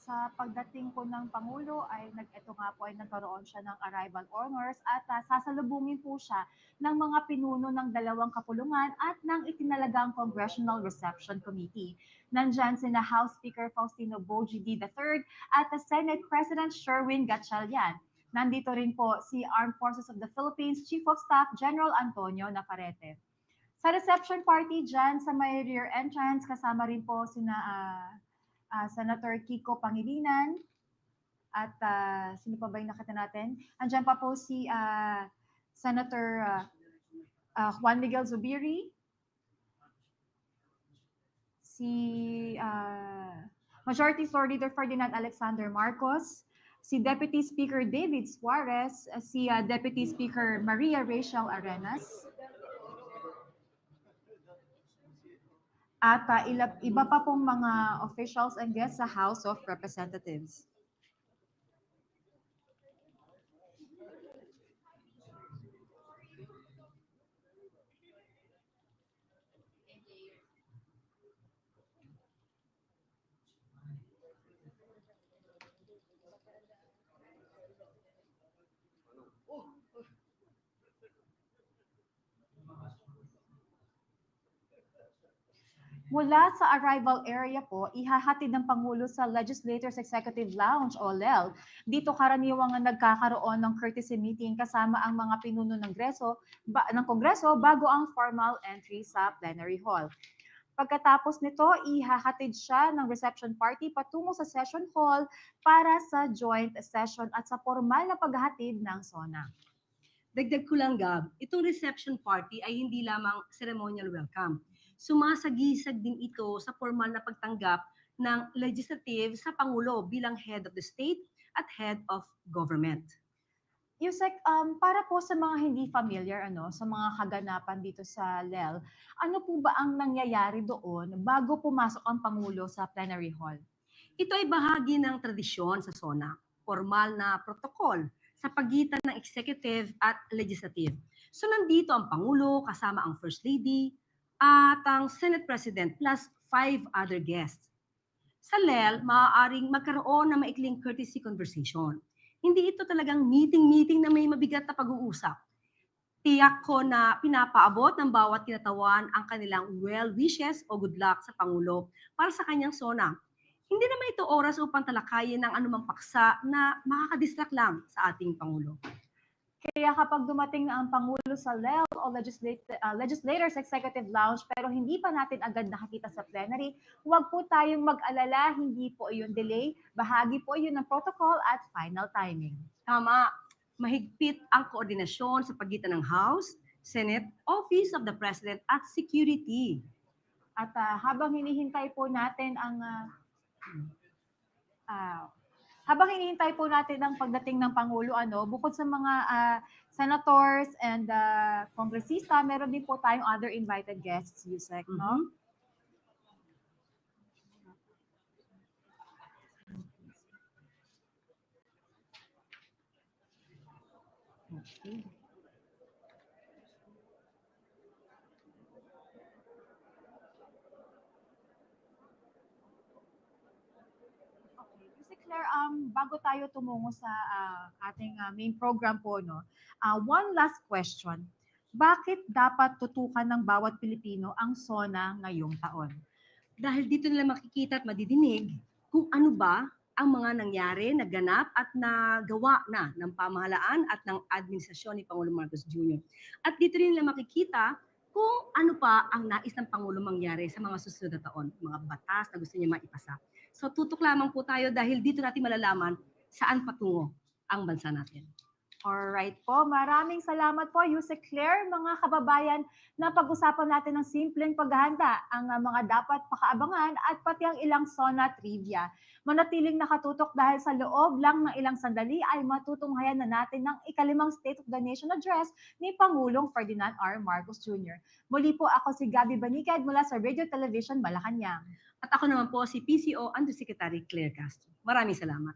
sa pagdating po ng Pangulo ay ito nga po ay nagkaroon siya ng arrival honors at sasalubungin po siya ng mga pinuno ng dalawang kapulungan at ng itinalagang Congressional Reception Committee. Nandyan sina House Speaker Faustino Boji III at Senate President Sherwin Gatchalian. Nandito rin po si Armed Forces of the Philippines Chief of Staff General Antonio Navarrete. Sa reception party dyan sa may rear entrance, kasama rin po sina Senator Kiko Pangilinan at sino pa ba yung nakita natin? Andiyan pa po si Senator Juan Miguel Zubiri, si Majority Floor Leader Ferdinand Alexander Marcos, si Deputy Speaker David Suarez, si Deputy Speaker Maria Rachel Arenas, at iba pa pong mga officials and guests sa House of Representatives. Mula sa arrival area po, ihahatid ng Pangulo sa Legislators Executive Lounge o LEL. Dito karaniwang nagkakaroon ng courtesy meeting kasama ang mga pinuno ng Kongreso bago ang formal entry sa plenary hall. Pagkatapos nito, ihahatid siya ng reception party patungo sa session hall para sa joint session at sa formal na paghahatid ng SONA. Dagdag ko lang, Gab, itong reception party ay hindi lamang ceremonial welcome. Sumasagisag din ito sa formal na pagtanggap ng legislative sa Pangulo bilang head of the state at head of government. Yusek, para po sa mga hindi familiar sa mga kaganapan dito sa LEL, ano po ba ang nangyayari doon bago pumasok ang Pangulo sa plenary hall? Ito ay bahagi ng tradisyon sa SONA, formal na protocol sa pagitan ng executive at legislative. So nandito ang Pangulo kasama ang First Lady at ang Senate President plus 5 other guests. Sa LEL, maaaring magkaroon ng maikling courtesy conversation. Hindi ito talagang meeting na may mabigat na pag-uusap. Tiyak ko na pinapaabot ng bawat kinatawan ang kanilang well wishes o good luck sa Pangulo para sa kanyang SONA. Hindi naman ito oras upang talakayin ng anumang paksa na makakadistract lang sa ating Pangulo. Kaya kapag dumating na ang Pangulo sa LEL o Legislators Executive Lounge pero hindi pa natin agad nakakita sa plenary, huwag po tayong mag-alala, hindi po iyon delay, bahagi po iyon ng protocol at final timing. Tama, mahigpit ang koordinasyon sa pagitan ng House, Senate, Office of the President at Security. At habang hinihintay po natin ang pagdating ng Pangulo, bukod sa mga senators and kongresista, meron din po tayong other invited guests, Yusek, no? Okay. Claire, bago tayo tumungo sa ating main program po, one last question. Bakit dapat tutukan ng bawat Pilipino ang SONA ngayong taon? Dahil dito nila makikita at madidinig kung ano ba ang mga nangyari, naganap at nagawa na ng pamahalaan at ng administrasyon ni Pangulong Marcos Jr. At dito rin nila makikita kung ano pa ang nais ng Pangulo mangyari sa mga susunod na taon, mga batas na gusto niya maipasa. So tutok lamang po tayo dahil dito natin malalaman saan patungo ang bansa natin. Alright po, maraming salamat po, Yusek Claire. Mga kababayan, na pag-usapan natin ng simpleng paghahanda, ang mga dapat pakaabangan at pati ang ilang SONA trivia. Manatiling nakatutok dahil sa loob lang ng ilang sandali ay matutunghayan na natin ng ikalimang State of the Nation Address ni Pangulong Ferdinand R. Marcos Jr. Muli po ako si Gabby Banicad mula sa Radio Television Malacanang. At ako naman po si PCO Undersecretary Claire Castro. Maraming salamat.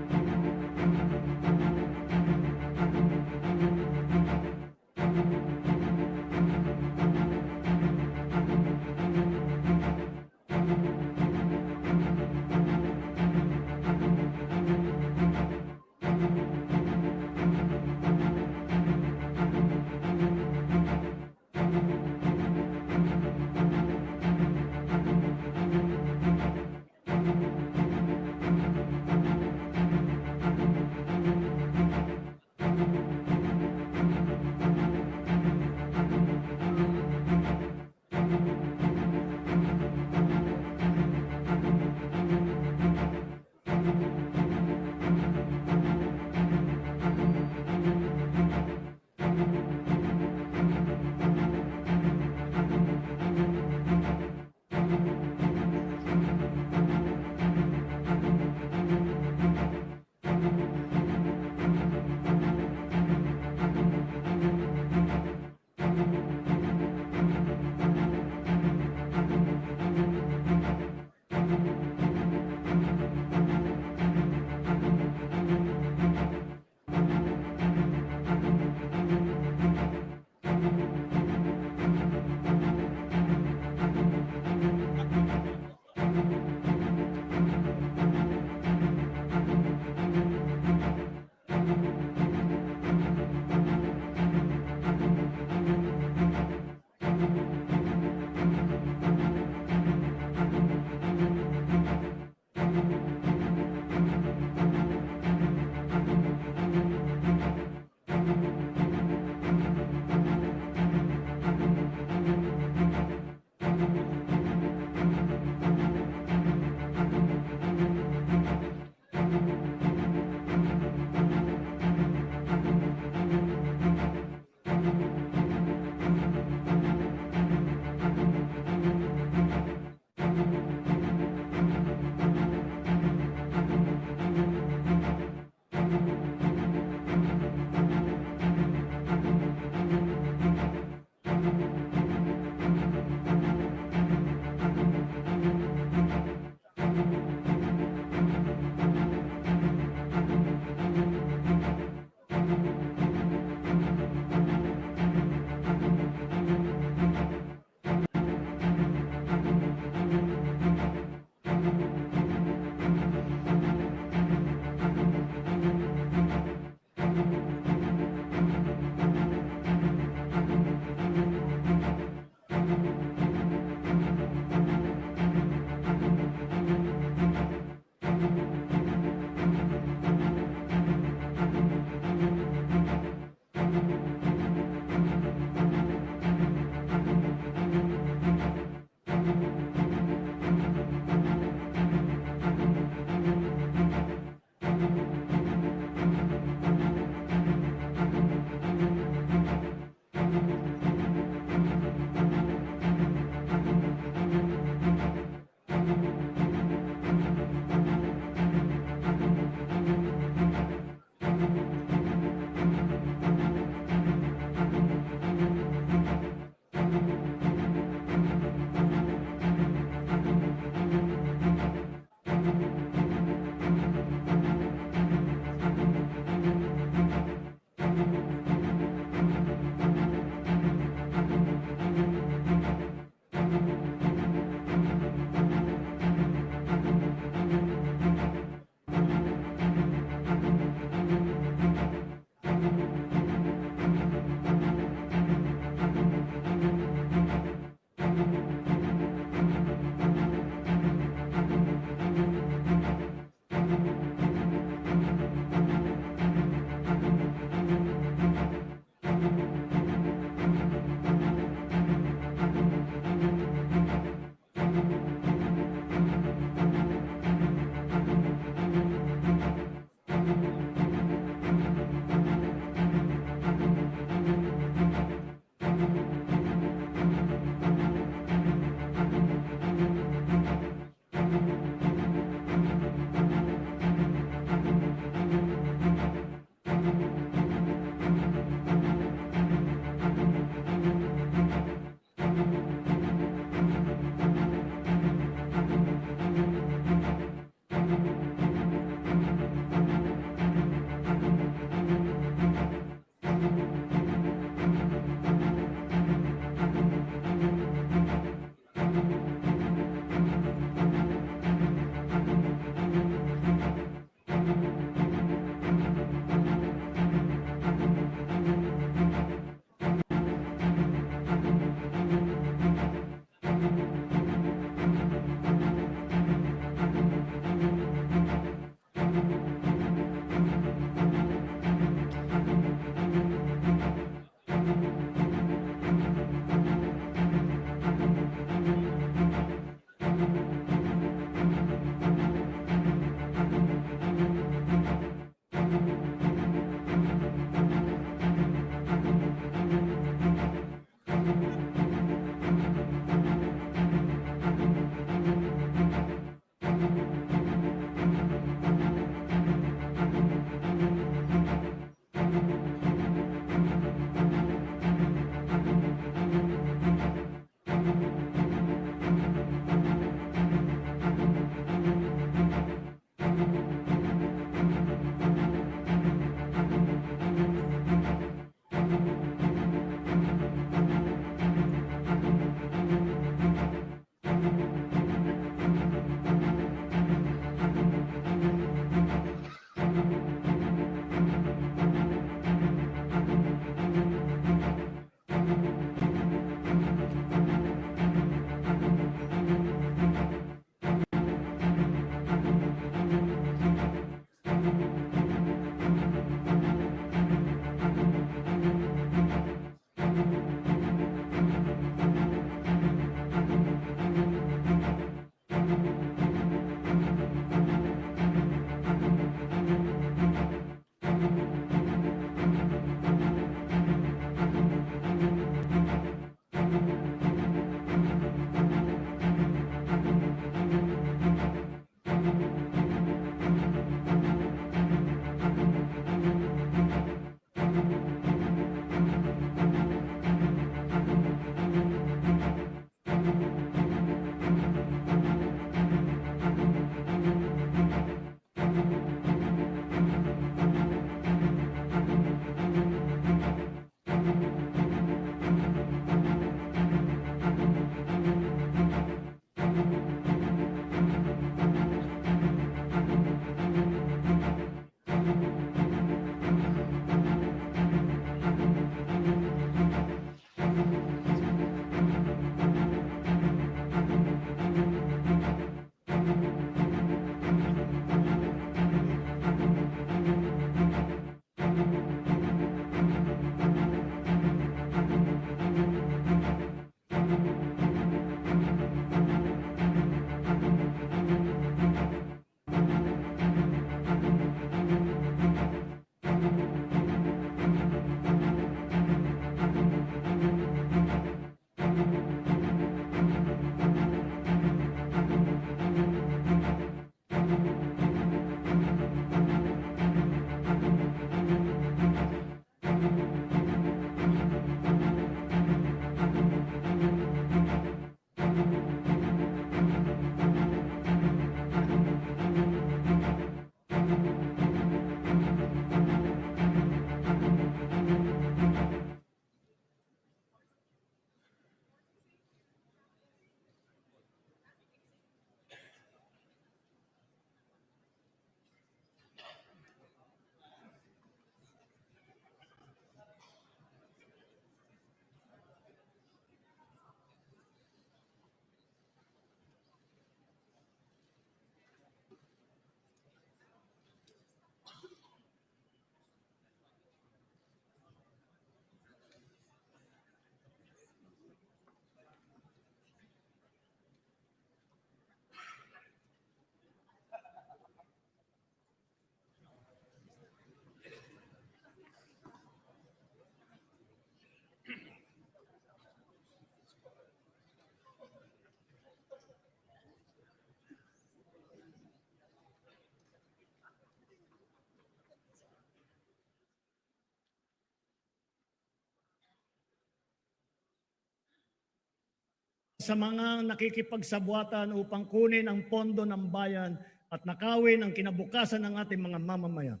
sa mga nakikipagsabwatan upang kunin ang pondo ng bayan at nakawin ang kinabukasan ng ating mga mamamayan.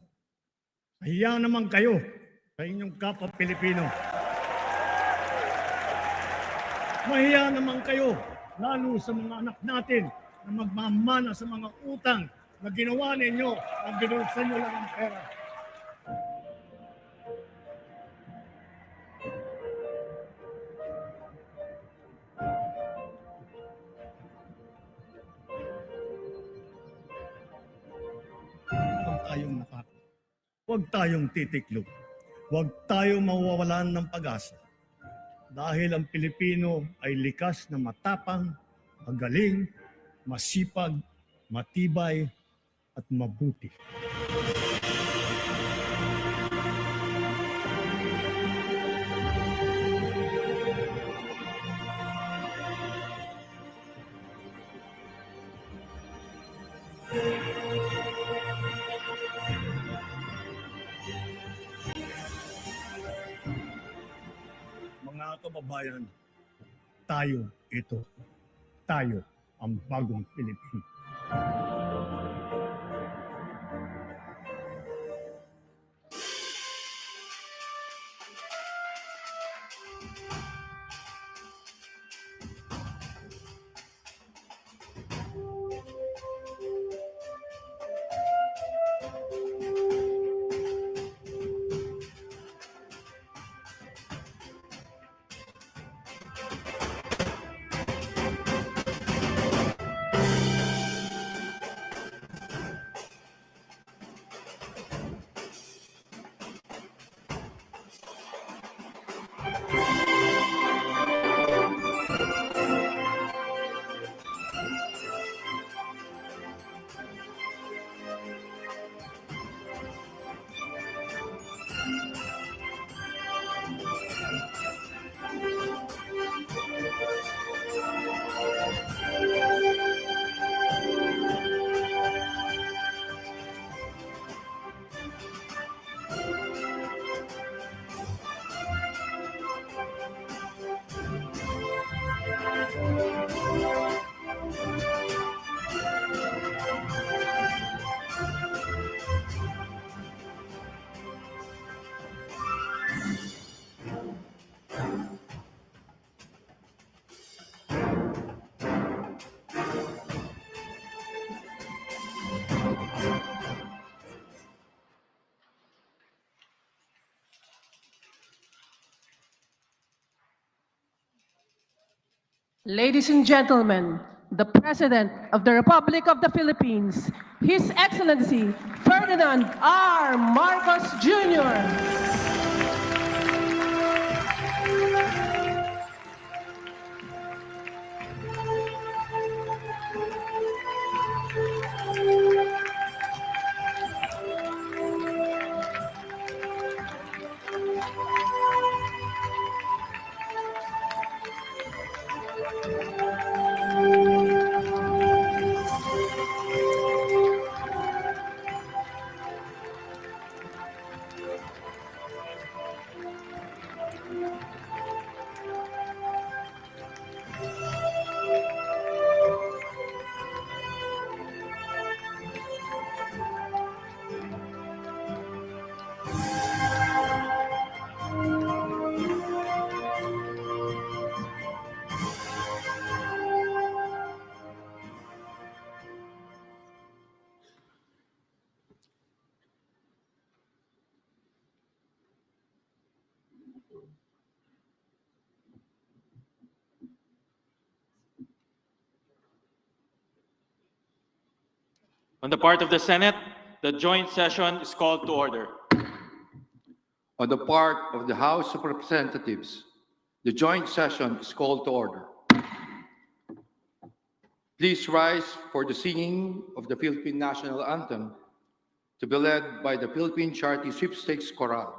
Nahiya naman kayo sa inyong kapwa Pilipino. Mahiya naman kayo, lalo sa mga anak natin na magmamana sa mga utang na ginawa ninyo at binulsan nyo lang ang pera. Huwag tayong nakaka. Huwag tayong titiklop. Huwag tayong mawawalan ng pag-asa. Dahil ang Pilipino ay likas na matapang, magaling, masipag, matibay, at mabuti. Mga kababayan, tayo ito. Tayo ang bagong Pilipino. Ladies and gentlemen, the President of the Republic of the Philippines, His Excellency Ferdinand R. Marcos Jr. On the part of the Senate, the joint session is called to order. On the part of the House of Representatives, the joint session is called to order. Please rise for the singing of the Philippine National Anthem to be led by the Philippine Charity Sweepstakes Chorale.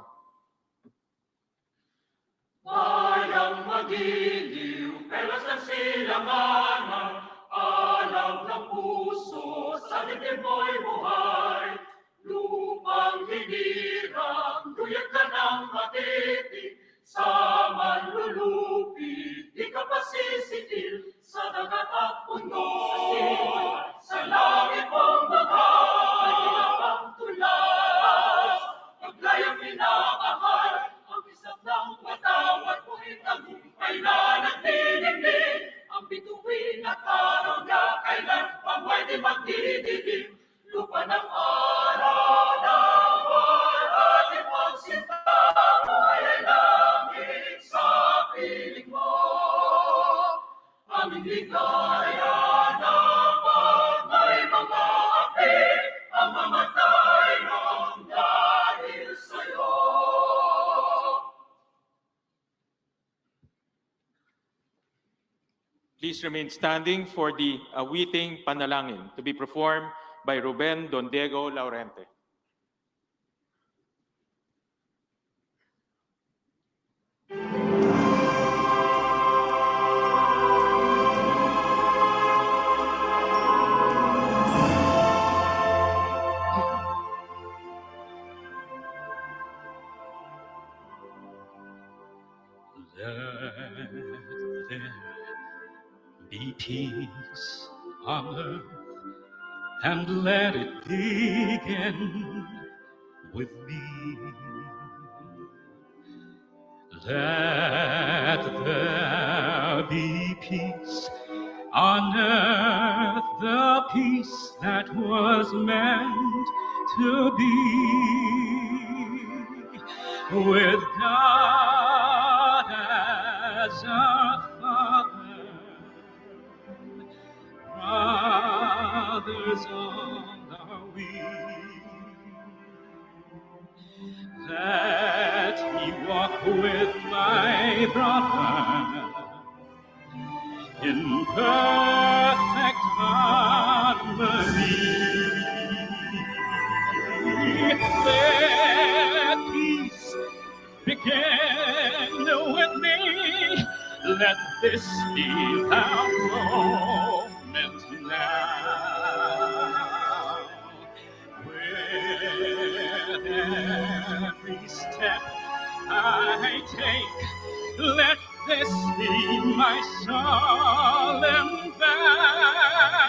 Bayang magiliw, pelas ng silanganan, alab ng puso, sa dibdib mo'y buhay. Lupang hinirang, duyag ka ng matitig, sa manlulupi, di ka pasisitil, sa dagat at bundok, sa langit mong buhay, ang tulas, paglayang minamahal, ang isang ng watawat mo'y tagumpay na nagdidibig, ang bituin at araw na kailan pa pwede magdidilim, lupa ng araw ng buhay, at ipagsinta mo ay langit sa piling mo. Aming ligaya naman may mga api, ang mamatay ng dahil sa'yo. Please remain standing for the awiting panalangin to be performed by Ruben Don Diego Laurente. Let there be peace on earth, and let it begin with me. Let there be peace on earth, the peace that was meant to be with God as our Father. Brothers all are we. Let me walk with my brother in perfect harmony. Let peace begin with me. Let this be our moment now. With every step I take, let this be my solemn vow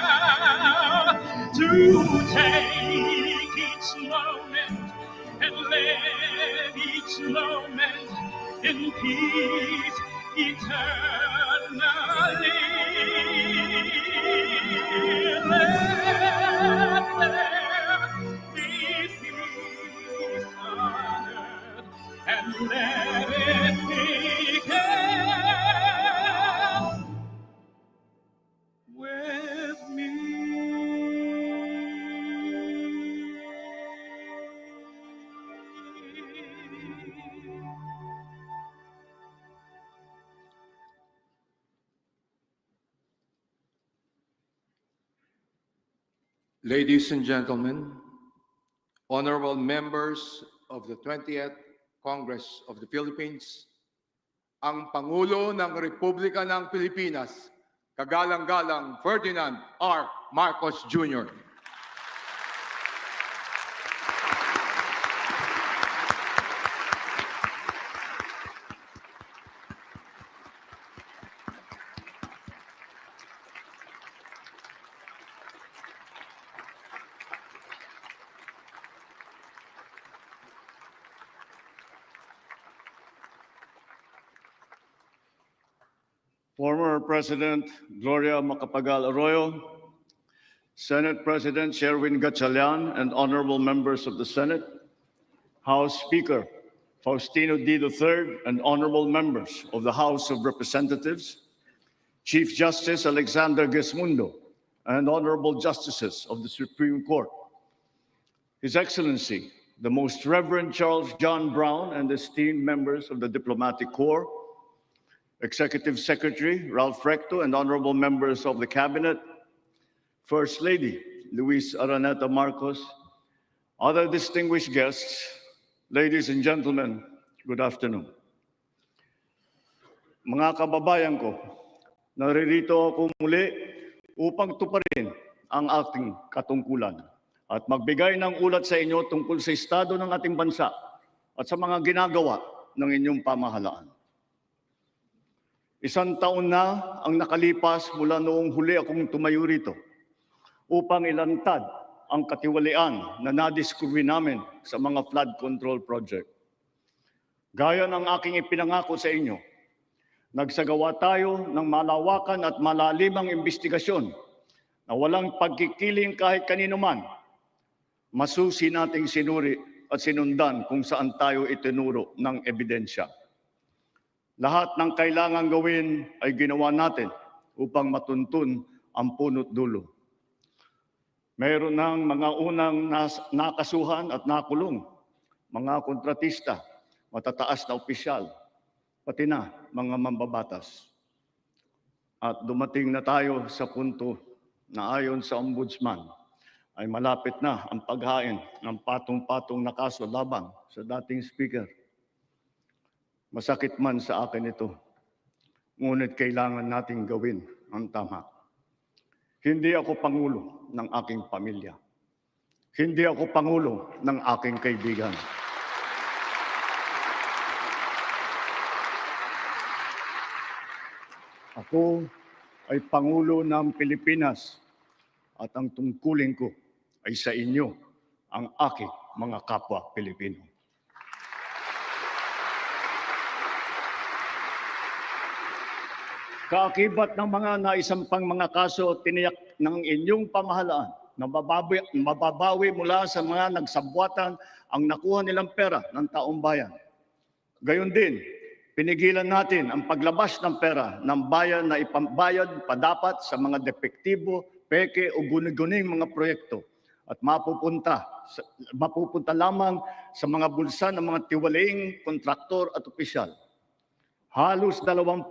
to take each moment and live each moment in peace eternally. Let there be peace on earth, and let it begin with me. Ladies and gentlemen, honorable members of the 20th Congress of the Philippines, ang Pangulo ng Republika ng Pilipinas, Kagalang-galang Ferdinand R. Marcos Jr. Former President Gloria Macapagal Arroyo, Senate President Sherwin Gatchalian, and honorable members of the Senate, House Speaker Faustino D. III, and honorable members of the House of Representatives, Chief Justice Alexander Gesmundo, and honorable justices of the Supreme Court, His Excellency, the Most Reverend Charles John Brown, and esteemed members of the Diplomatic Corps, Executive Secretary Ralph Recto, and honorable members of the Cabinet, First Lady Luis Araneta Marcos, other distinguished guests, ladies and gentlemen, good afternoon. Mga kababayan ko, naririto ako muli upang tuparin ang ating katungkulan at magbigay ng ulat sa inyo tungkol sa estado ng ating bansa at sa mga ginagawa ng inyong pamahalaan. Isang taon na ang nakalipas mula noong huli akong tumayo rito upang ilantad ang katiwalian na nadiskubre namin sa mga flood control project. Gaya ng aking ipinangako sa inyo, nagsagawa tayo ng malawakan at malalimang investigasyon na walang pagkikiling kahit kanino man. Masusi nating sinuri at sinundan kung saan tayo itinuro ng ebidensya. Lahat ng kailangang gawin ay ginawa natin upang matuntun ang punot dulo. Mayroon ng mga unang nakasuhan at nakulong, mga kontratista, matataas na opisyal, pati na mga mambabatas. At dumating na tayo sa punto na ayon sa Ombudsman ay malapit na ang paghain ng patong-patong na kaso laban sa dating speaker. Masakit man sa akin ito, ngunit kailangan nating gawin ang tama. Hindi ako pangulo ng aking pamilya. Hindi ako pangulo ng aking kaibigan. Ako ay pangulo ng Pilipinas at ang tungkulin ko ay sa inyo, ang aking mga kapwa Pilipino. Kaakibat ng mga naisampang mga kaso, tiniyak ng inyong pamahalaan na mababawi mula sa mga nagsabwatan ang nakuha nilang pera ng taong bayan. Gayon din, pinigilan natin ang paglabas ng pera ng bayan na ipambayad padapat sa mga depektibo, peke o guni-guning mga proyekto at mapupunta lamang sa mga bulsa ng mga tiwalaing kontraktor at opisyal. Halos 25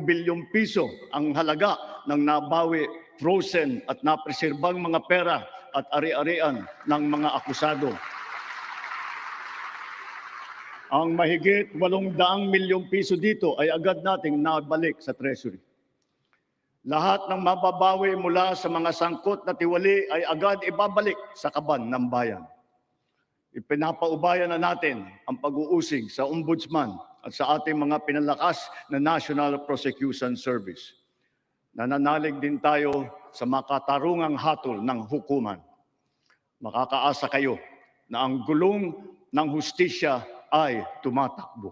bilyong piso ang halaga ng nabawi, frozen at napreserbang mga pera at ari-arian ng mga akusado. Ang mahigit 800 milyong piso dito ay agad nating nabalik sa Treasury. Lahat ng mababawi mula sa mga sangkot na tiwali ay agad ibabalik sa kaban ng bayan. Ipinapaubayan na natin ang pag-uusig sa Ombudsman at sa ating mga pinalakas na National Prosecution Service. Nananalig din tayo sa makatarungang hatol ng hukuman. Makakaasa kayo na ang gulong ng hustisya ay tumatakbo.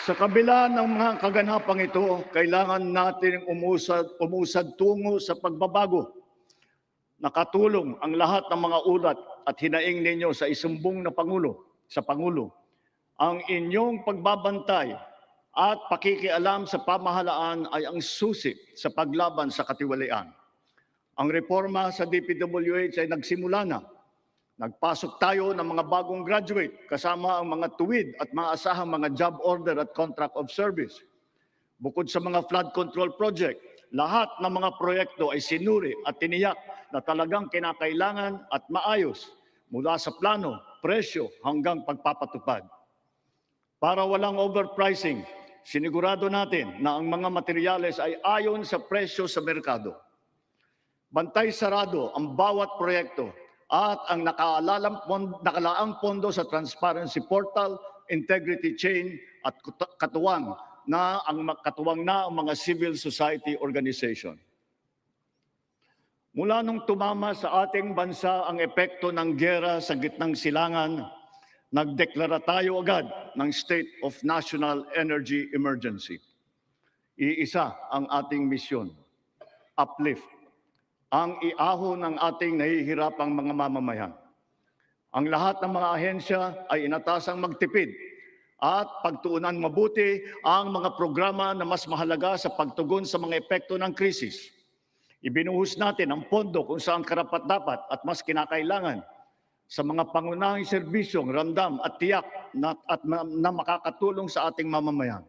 Sa kabila ng mga kaganapang ito, kailangan natin umusad tungo sa pagbabago. Nakatulong ang lahat ng mga ulat at hinaing ninyo sa isumbong na Pangulo. Ang inyong pagbabantay at pakikialam sa pamahalaan ay ang susi sa paglaban sa katiwalian. Ang reforma sa DPWH ay nagsimula na. Nagpasok tayo ng mga bagong graduate kasama ang mga tuwid at maasahang mga job order at contract of service. Bukod sa mga flood control project, lahat ng mga proyekto ay sinuri at tiniyak na talagang kinakailangan at maayos mula sa plano, presyo hanggang pagpapatupad. Para walang overpricing, sinigurado natin na ang mga materyales ay ayon sa presyo sa merkado. Bantay sarado ang bawat proyekto at ang nakalaang pondo sa transparency portal, integrity chain at katuwang na ang mga civil society organization. Mula nung tumama sa ating bansa ang epekto ng giyera sa gitnang silangan, nagdeklara tayo agad ng State of National Energy Emergency. Iisa ang ating misyon, uplift, ang iahon ng ating nahihirapang mga mamamayan. Ang lahat ng mga ahensya ay inatasang magtipid at pagtuunan mabuti ang mga programa na mas mahalaga sa pagtugon sa mga epekto ng krisis. Ibinuhos natin ang pondo kung saan karapat-dapat at mas kinakailangan sa mga pangunahing serbisyong ramdam at tiyak na makakatulong sa ating mamamayan.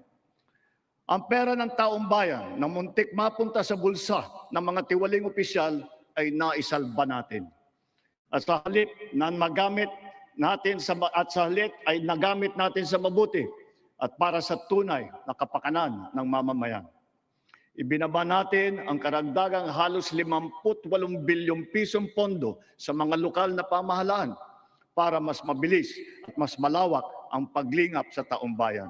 Ang pera ng taong bayan na muntik mapunta sa bulsa ng mga tiwaling opisyal ay naisalba natin. At sa halip na magamit natin ay nagamit natin sa mabuti at para sa tunay na kapakanan ng mamamayan. Ibinaba natin ang karagdagang halos 58 bilyong pisong pondo sa mga lokal na pamahalaan para mas mabilis at mas malawak ang paglingap sa taong bayan.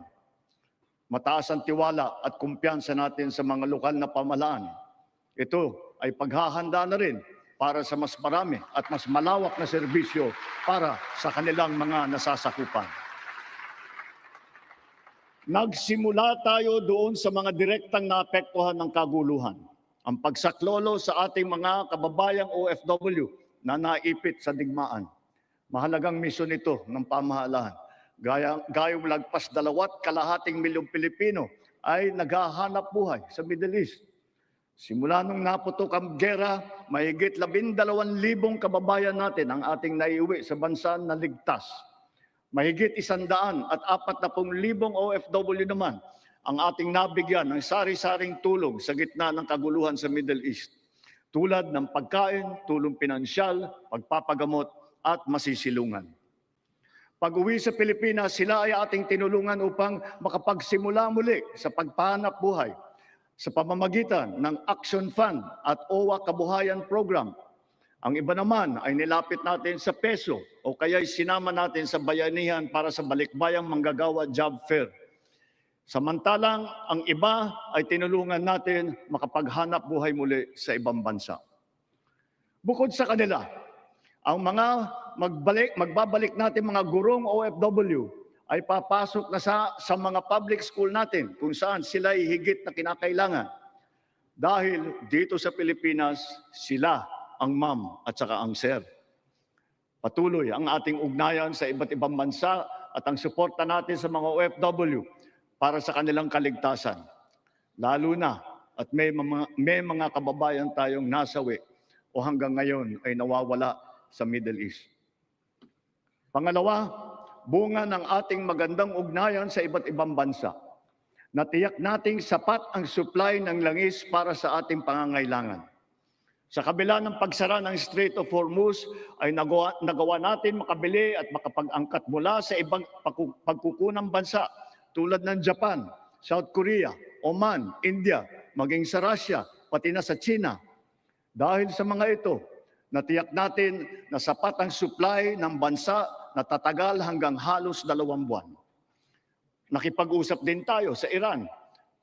Mataas ang tiwala at kumpiyansa natin sa mga lokal na pamahalaan. Ito ay paghahanda na rin para sa mas marami at mas malawak na serbisyo para sa kanilang mga nasasakupan. Nagsimula tayo doon sa mga direktang naapektuhan ng kaguluhan. Ang pagsaklolo sa ating mga kababayang OFW na naipit sa digmaan. Mahalagang misyon ito ng pamahalaan. Gayong lagpas 2.2 milyong Pilipino ay naghahanap buhay sa Middle East. Simula nung naputok ang gera, mahigit 12,000 kababayan natin ang ating naiuwi sa bansa na ligtas. Mahigit 140,000 OFW naman ang ating nabigyan ng sari-saring tulong sa gitna ng kaguluhan sa Middle East. Tulad ng pagkain, tulong pinansyal, pagpapagamot at masisilungan. Pag-uwi sa Pilipinas, sila ay ating tinulungan upang makapagsimula muli sa pagpahanap buhay sa pamamagitan ng Action Fund at OWA Kabuhayan Program. Ang iba naman ay nilapit natin sa PESO o kaya sinama natin sa bayanihan para sa Balikbayang Manggagawa Job Fair. Samantalang ang iba ay tinulungan natin makapaghanap buhay muli sa ibang bansa. Bukod sa kanila, ang mga magbabalik natin mga gurong OFW ay papasok na sa mga public school natin kung saan sila ay higit na kinakailangan. Dahil dito sa Pilipinas, sila ang ma'am at saka ang sir. Patuloy ang ating ugnayan sa iba't ibang bansa at ang suporta natin sa mga OFW para sa kanilang kaligtasan. Lalo na at may mga kababayan tayong nasawi o hanggang ngayon ay nawawala sa Middle East. Pangalawa, bunga ng ating magandang ugnayan sa iba't ibang bansa. Natiyak nating sapat ang supply ng langis para sa ating pangangailangan. Sa kabila ng pagsara ng Strait of Hormuz ay nagawa natin makabili at makapag-angkat mula sa ibang pagkukunang bansa tulad ng Japan, South Korea, Oman, India, maging sa Russia, pati na sa China. Dahil sa mga ito, natiyak natin na sapat ang supply ng bansa na tatagal hanggang halos 2 buwan. Nakipag-usap din tayo sa Iran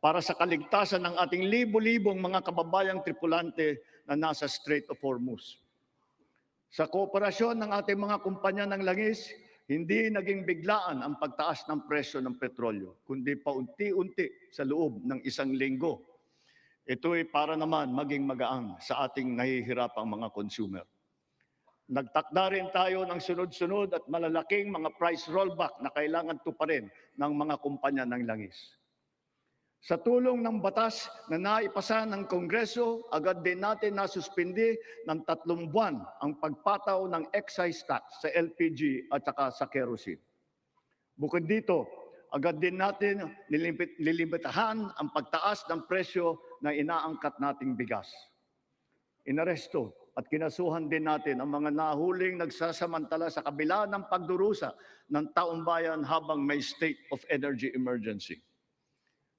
para sa kaligtasan ng ating libo-libong mga kababayang tripulante na nasa Strait of Hormuz. Sa kooperasyon ng ating mga kumpanya ng langis, hindi naging biglaan ang pagtaas ng presyo ng petrolyo, kundi paunti-unti sa loob ng 1 linggo. Ito ay para naman maging magaang sa ating nahihirapang mga consumer. Nagtakda rin tayo ng sunod-sunod at malalaking mga price rollback na kailangan tuparin ng mga kumpanya ng langis. Sa tulong ng batas na naipasa ng Kongreso, agad din natin nasuspindi ng 3 buwan ang pagpataw ng excise tax sa LPG at saka sa kerosene. Bukod dito, agad din natin nilimitahan ang pagtaas ng presyo na inaangkat nating bigas. Inaresto at kinasuhan din natin ang mga nahuling nagsasamantala sa kabila ng pagdurusa ng taong bayan habang may state of energy emergency.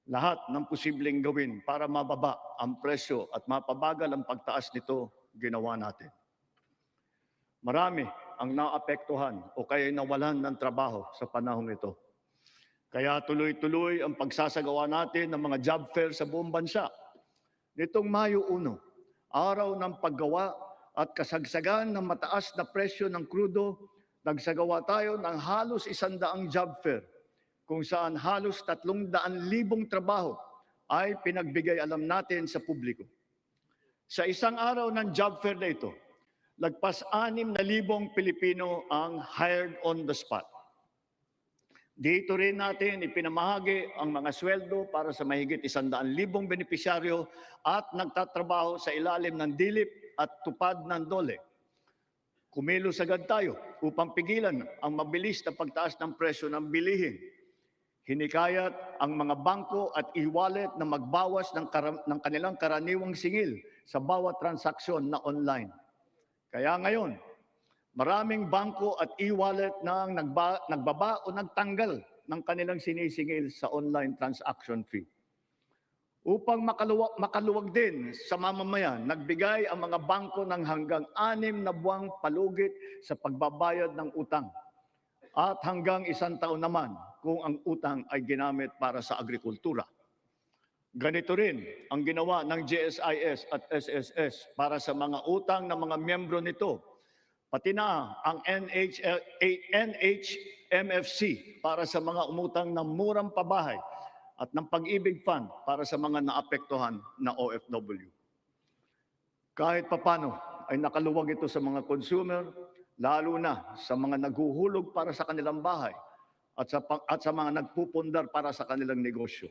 Lahat ng posibleng gawin para mababa ang presyo at mapabagal ang pagtaas nito, ginawa natin. Marami ang naapektuhan o kaya nawalan ng trabaho sa panahong ito. Kaya tuloy-tuloy ang pagsasagawa natin ng mga job fair sa buong bansa. Nitong Mayo 1, araw ng paggawa at kasagsagan ng mataas na presyo ng krudo, nagsagawa tayo ng halos 100 job fair, kung saan halos 300,000 trabaho ay pinagbigay alam natin sa publiko. Sa isang araw ng job fair na ito, lagpas 6,000 Pilipino ang hired on the spot. Dito rin natin ipinamahagi ang mga sweldo para sa mahigit 100,000 benepisyaryo at nagtatrabaho sa ilalim ng dilip at tupad ng DOLE. Kumilos agad tayo upang pigilan ang mabilis na pagtaas ng presyo ng bilihin. Hinikayat ang mga bangko at e-wallet na magbawas ng kanilang karaniwang singil sa bawat transaksyon na online. Kaya ngayon, maraming bangko at e-wallet na nagbaba o nagtanggal ng kanilang sinisingil sa online transaction fee. Upang makaluwag din sa mamamayan, nagbigay ang mga bangko ng hanggang 6 na buwang palugit sa pagbabayad ng utang at hanggang 1 taon naman kung ang utang ay ginamit para sa agrikultura. Ganito rin ang ginawa ng GSIS at SSS para sa mga utang ng mga miyembro nito, pati na ang NHMFC para sa mga umutang ng murang pabahay at ng Pag-ibig Fund para sa mga naapektuhan na OFW. Kahit papano ay nakaluwag ito sa mga consumer, lalo na sa mga naghuhulog para sa kanilang bahay at sa mga nagpupundar para sa kanilang negosyo.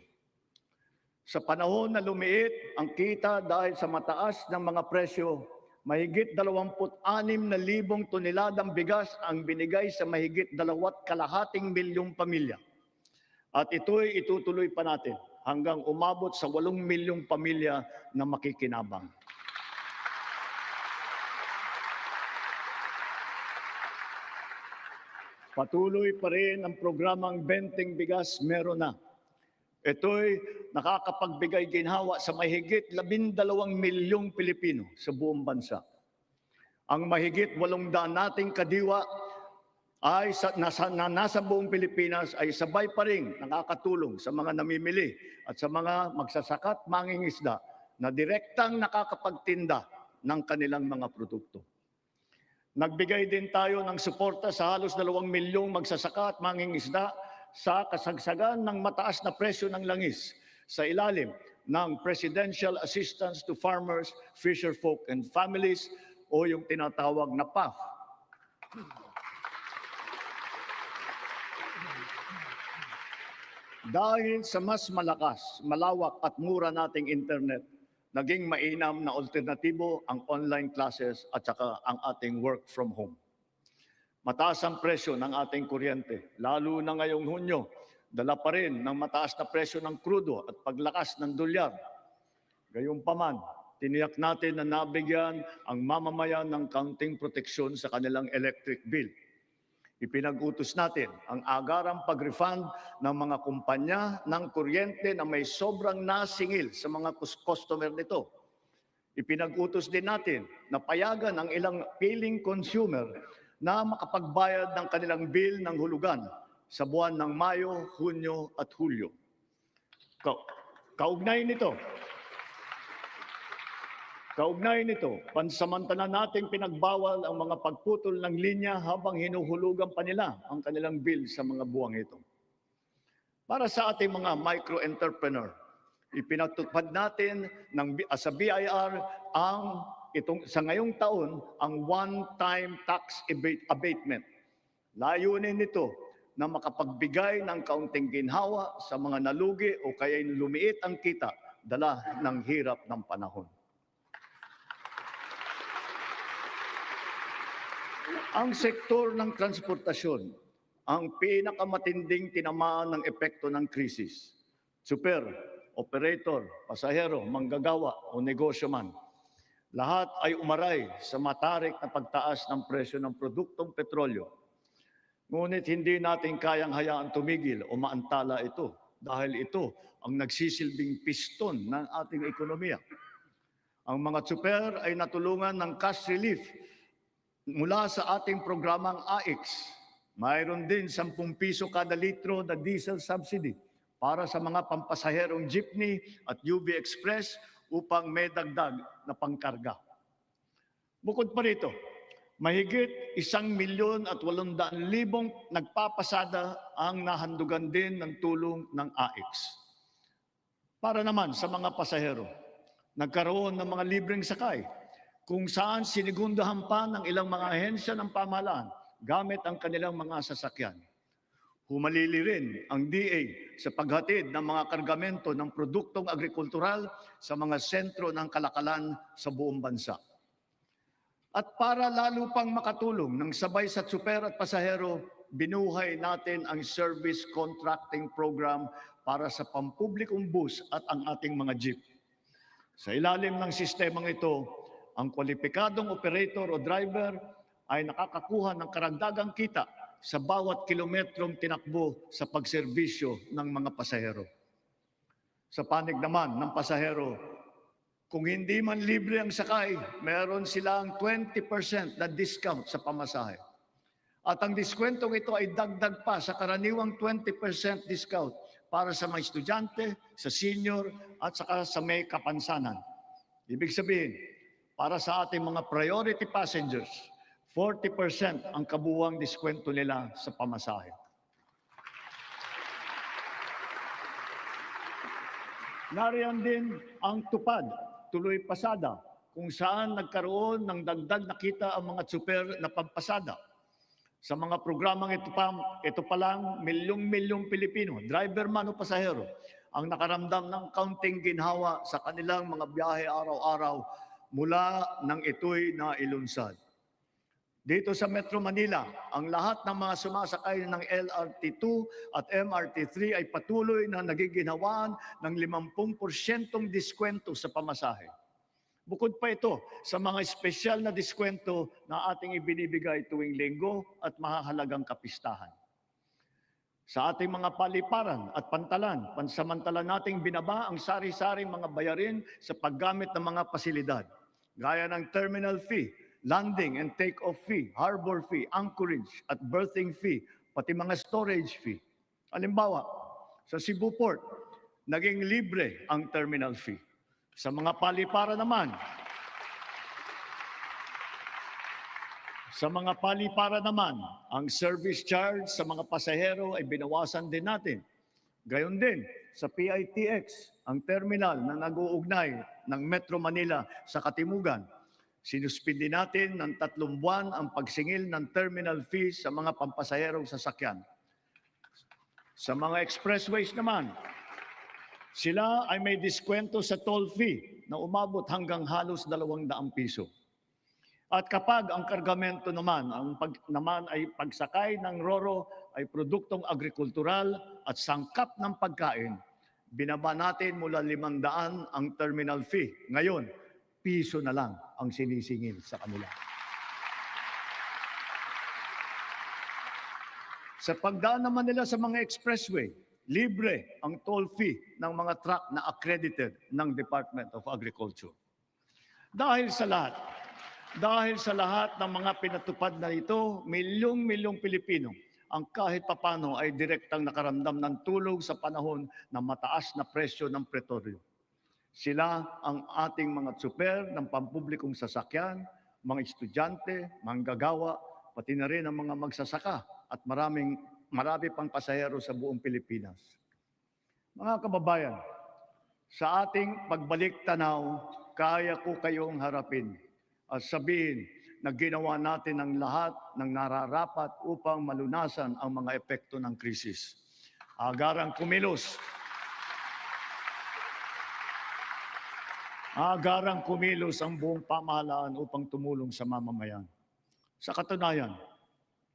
Sa panahon na lumiit ang kita dahil sa mataas ng mga presyo, mahigit 26,000 toneladang bigas ang binigay sa mahigit 2.5 milyong pamilya. At ito'y itutuloy pa natin hanggang umabot sa 8 milyong pamilya na makikinabang. Patuloy pa rin ang programang Benteng Bigas Meron Na. Ito'y nakakapagbigay ginhawa sa mahigit 12 milyong Pilipino sa buong bansa. Ang mahigit 800 nating kadiwa ay nasa buong Pilipinas ay sabay pa rin nakakatulong sa mga namimili at sa mga magsasaka at mangingisda na direktang nakakapagtinda ng kanilang mga produkto. Nagbigay din tayo ng suporta sa halos 2 milyong magsasaka at mangingisda sa kasagsagan ng mataas na presyo ng langis sa ilalim ng Presidential Assistance to Farmers, Fisherfolk and Families o yung tinatawag na PAF. Dahil sa mas malakas, malawak at mura nating internet, naging mainam na alternatibo ang online classes at saka ang ating work from home. Mataas ang presyo ng ating kuryente, lalo na ngayong Hunyo, dala pa rin ng mataas na presyo ng krudo at paglakas ng dolyar. Gayunpaman, tiniyak natin na nabigyan ang mamamayan ng kaunting proteksyon sa kanilang electric bill. Ipinag-utos natin ang agarang pag-refund ng mga kumpanya ng kuryente na may sobrang nasingil sa mga customer nito. Ipinag-utos din natin na payagan ang ilang piling consumer na makapagbayad ng kanilang bill ng hulugan sa buwan ng Mayo, Hunyo at Hulyo. Kaugnay nito, pansamantala nating pinagbawal ang mga pagputol ng linya habang hinuhulugan pa nila ang kanilang bill sa mga buwang ito. Para sa ating mga micro-entrepreneur, ipinatupad natin sa BIR sa ngayong taon ang one-time tax abatement. Layunin nito na makapagbigay ng kaunting ginhawa sa mga nalugi o kaya lumiit ang kita dala ng hirap ng panahon. Ang sektor ng transportasyon ang pinakamatinding tinamaan ng epekto ng krisis. Super, operator, pasahero, manggagawa o negosyo man. Lahat ay umaray sa matarik na pagtaas ng presyo ng produktong petrolyo. Ngunit hindi natin kayang hayaan tumigil o maantala ito dahil ito ang nagsisilbing piston ng ating ekonomiya. Ang mga super ay natulungan ng cash relief mula sa ating programang AIX. Mayroon din 10 piso kada litro na diesel subsidy para sa mga pampasaherong jeepney at UV Express upang may dagdag na pangkarga. Bukod pa rito, mahigit 1,800,000 nagpapasada ang nahandugan din ng tulong ng AIX. Para naman sa mga pasahero, nagkaroon ng mga libreng sakay kung saan sinigundahan pa ng ilang mga ahensya ng pamahalaan gamit ang kanilang mga sasakyan. Humalili rin ang DA sa paghatid ng mga kargamento ng produktong agrikultural sa mga sentro ng kalakalan sa buong bansa. At para lalo pang makatulong ng sabay sa super at pasahero, binuhay natin ang service contracting program para sa pampublikong bus at ang ating mga jeep. Sa ilalim ng sistemang ito, ang kwalipikadong operator o driver ay nakakakuha ng karagdagang kita sa bawat kilometrong tinakbo sa pagserbisyo ng mga pasahero. Sa panig naman ng pasahero, kung hindi man libre ang sakay, meron silang 20% na discount sa pamasahe. At ang diskwentong ito ay dagdag pa sa karaniwang 20% discount para sa mga estudyante, sa senior, at saka sa may kapansanan. Ibig sabihin, para sa ating mga priority passengers, 40% ang kabuuang diskwento nila sa pamasahe. Nariyan din ang tupad, tuloy pasada, kung saan nagkaroon ng dagdag na kita ang mga super na pampasada. Sa mga programang ito pa lang, milyong-milyong Pilipino, driver man o pasahero, ang nakaramdam ng kaunting ginhawa sa kanilang mga biyahe araw-araw mula nang ito'y nailunsad. Dito sa Metro Manila, ang lahat ng mga sumasakay ng LRT2 at MRT3 ay patuloy na nagiginhawaan ng 50% diskwento sa pamasahe. Bukod pa ito sa mga espesyal na diskwento na ating ibinibigay tuwing linggo at mahahalagang kapistahan. Sa ating mga paliparan at pantalan, pansamantala nating binaba ang sari-saring mga bayarin sa paggamit ng mga pasilidad, gaya ng terminal fee, landing and take-off fee, harbor fee, anchorage at berthing fee, pati mga storage fee. Halimbawa, sa Cebu Port, naging libre ang terminal fee. Sa mga paliparan naman, ang service charge sa mga pasahero ay binawasan din natin. Gayon din, sa PITX, ang terminal na nag-uugnay ng Metro Manila sa Katimugan, sinuspindi natin ng 3 buwan ang pagsingil ng terminal fees sa mga pampasaherong sasakyan. Sa mga expressways naman, sila ay may diskwento sa toll fee na umabot hanggang halos 200 piso. At kapag ang kargamento naman, ay pagsakay ng RoRo ay produktong agrikultural at sangkap ng pagkain, binaba natin mula 500 ang terminal fee. Ngayon, piso na lang ang sinisingil sa kanila. Sa pagdaan naman nila sa mga expressway, libre ang toll fee ng mga truck na accredited ng Department of Agriculture. Dahil sa lahat ng mga pinatupad na ito, milyong-milyong Pilipino ang kahit papano ay direktang nakaramdam ng tulong sa panahon ng mataas na presyo ng petrolyo. Sila ang ating mga tsuper ng pampublikong sasakyan, mga estudyante, manggagawa, pati na rin ang mga magsasaka at marami pang pasahero sa buong Pilipinas. Mga kababayan, sa ating pagbalik tanaw, kaya ko kayong harapin at sabihin na ginawa natin ang lahat ng nararapat upang malunasan ang mga epekto ng krisis. Agarang kumilos ang buong pamahalaan upang tumulong sa mamamayan. Sa katunayan,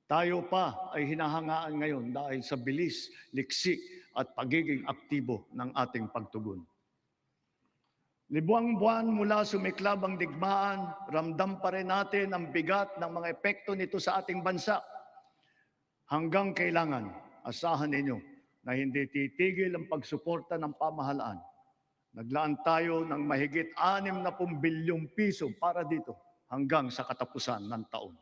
tayo pa ay hinahangaan ngayon dahil sa bilis, liksi at pagiging aktibo ng ating pagtugon. Libuang buwan mula sumiklab ang digmaan, ramdam pa rin natin ang bigat ng mga epekto nito sa ating bansa. Hanggang kailangan, asahan ninyo na hindi titigil ang pagsuporta ng pamahalaan. Naglaan tayo ng mahigit 60 bilyong piso para dito hanggang sa katapusan ng taon.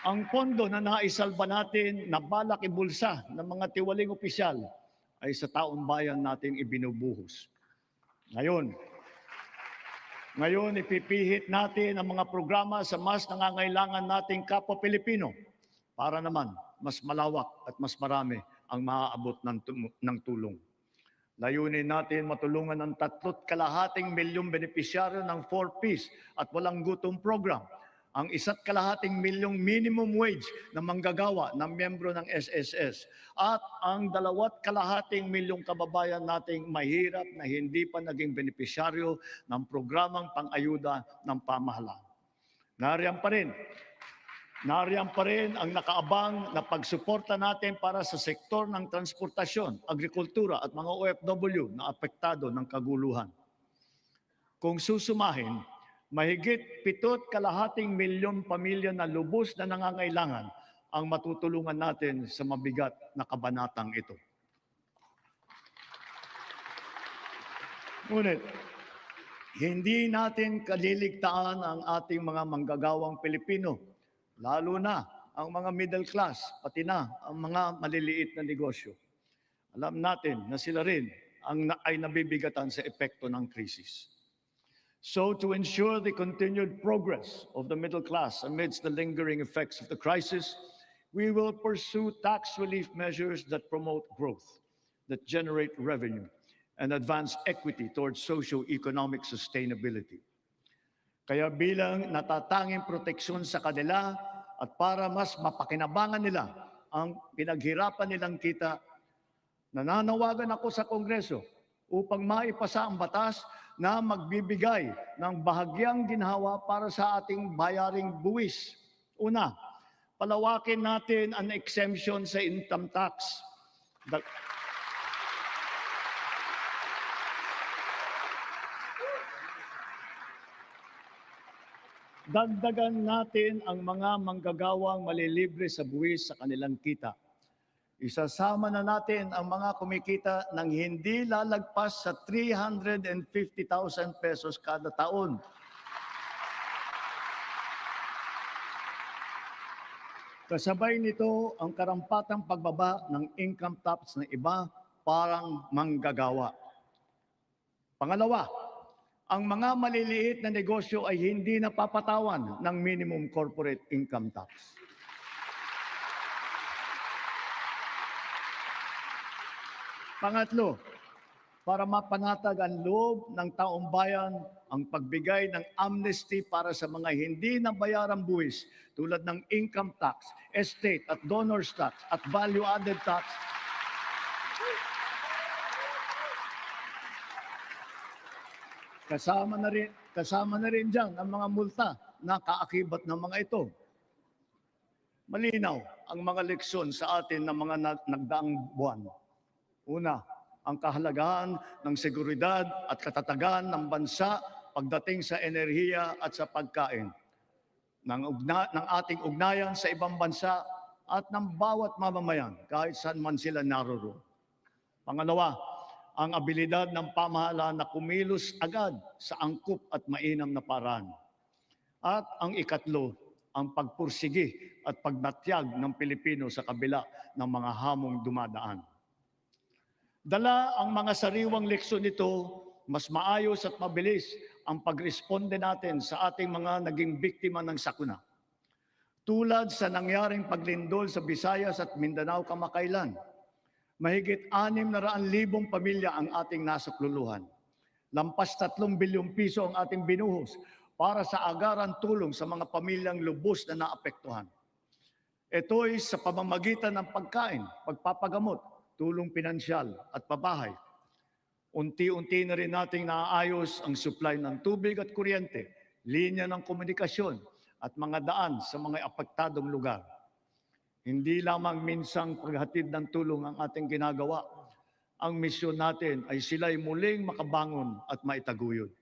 Ang pondo na naisalba natin na balak ibulsa ng mga tiwaling opisyal ay sa taong bayan nating ibinubuhos. Ngayon, ipipihit natin ang mga programa sa mas nangangailangan nating kapwa Pilipino para naman mas malawak at mas marami ang maaabot ng tulong. Layunin natin matulungan ng 3.2 milyong benepisyaryo ng 4Ps at walang gutom program, ang 1.2 milyong minimum wage na manggagawa ng miyembro ng SSS at ang 2.2 milyong kababayan nating mahirap na hindi pa naging benepisyaryo ng programang pang-ayuda ng pamahalaan. Nariyan pa rin ang nakaabang na pagsuporta natin para sa sektor ng transportasyon, agrikultura at mga OFW na apektado ng kaguluhan. Kung susumahin, mahigit 7.2 milyong pamilya na lubos na nangangailangan ang matutulungan natin sa mabigat na kabanatang ito. Ngunit, hindi natin kaliligtaan ang ating mga manggagawang Pilipino, lalo na ang mga middle class, pati na ang mga maliliit na negosyo. Alam natin na sila rin ay nabibigatan sa epekto ng krisis. So to ensure the continued progress of the middle class amidst the lingering effects of the crisis, we will pursue tax relief measures that promote growth, that generate revenue, and advance equity towards socio-economic sustainability. Kaya bilang natatanging proteksyon sa kanila at para mas mapakinabangan nila ang pinaghirapan nilang kita, nananawagan ako sa Kongreso upang maipasa ang batas na magbibigay ng bahagyang ginhawa para sa ating bayaring buwis. Una, palawakin natin ang exemption sa income tax. Dagdagan natin ang mga manggagawang malilibre sa buwis sa kanilang kita. Isasama na natin ang mga kumikita ng hindi lalagpas sa 350,000 pesos kada taon. Kasabay nito ang karampatang pagbaba ng income tax ng iba parang manggagawa. Pangalawa, ang mga maliliit na negosyo ay hindi napapatawan ng minimum corporate income tax. Pangatlo, para mapanatag ang loob ng taong bayan, ang pagbigay ng amnesty para sa mga hindi nabayarang buwis tulad ng income tax, estate at donors tax at value-added tax. Kasama na rin dyan ang mga multa na kaakibat ng mga ito. Malinaw ang mga leksyon sa atin ng mga nagdaang buwan. Una, ang kahalagahan ng seguridad at katatagan ng bansa pagdating sa enerhiya at sa pagkain, ng ating ugnayan sa ibang bansa at ng bawat mamamayan kahit saan man sila naroroon. Pangalawa, ang abilidad ng pamahalaan na kumilos agad sa angkop at mainam na paraan. At ang ikatlo, ang pagpursigi at pagnatyag ng Pilipino sa kabila ng mga hamong dumadaan. Dala ang mga sariwang leksyon nito, mas maayos at mabilis ang pagresponde natin sa ating mga naging biktima ng sakuna. Tulad sa nangyaring paglindol sa Visayas at Mindanao kamakailan, mahigit 600,000 pamilya ang ating nasakluluhan. Lampas 3 bilyong piso ang ating binuhos para sa agaran tulong sa mga pamilyang lubos na naapektuhan. Ito'y sa pamamagitan ng pagkain, pagpapagamot, tulong pinansyal at pabahay. Unti-unti na rin nating naayos ang supply ng tubig at kuryente, linya ng komunikasyon at mga daan sa mga apektadong lugar. Hindi lamang minsang paghatid ng tulong ang ating ginagawa. Ang misyon natin ay sila'y muling makabangon at maitaguyod.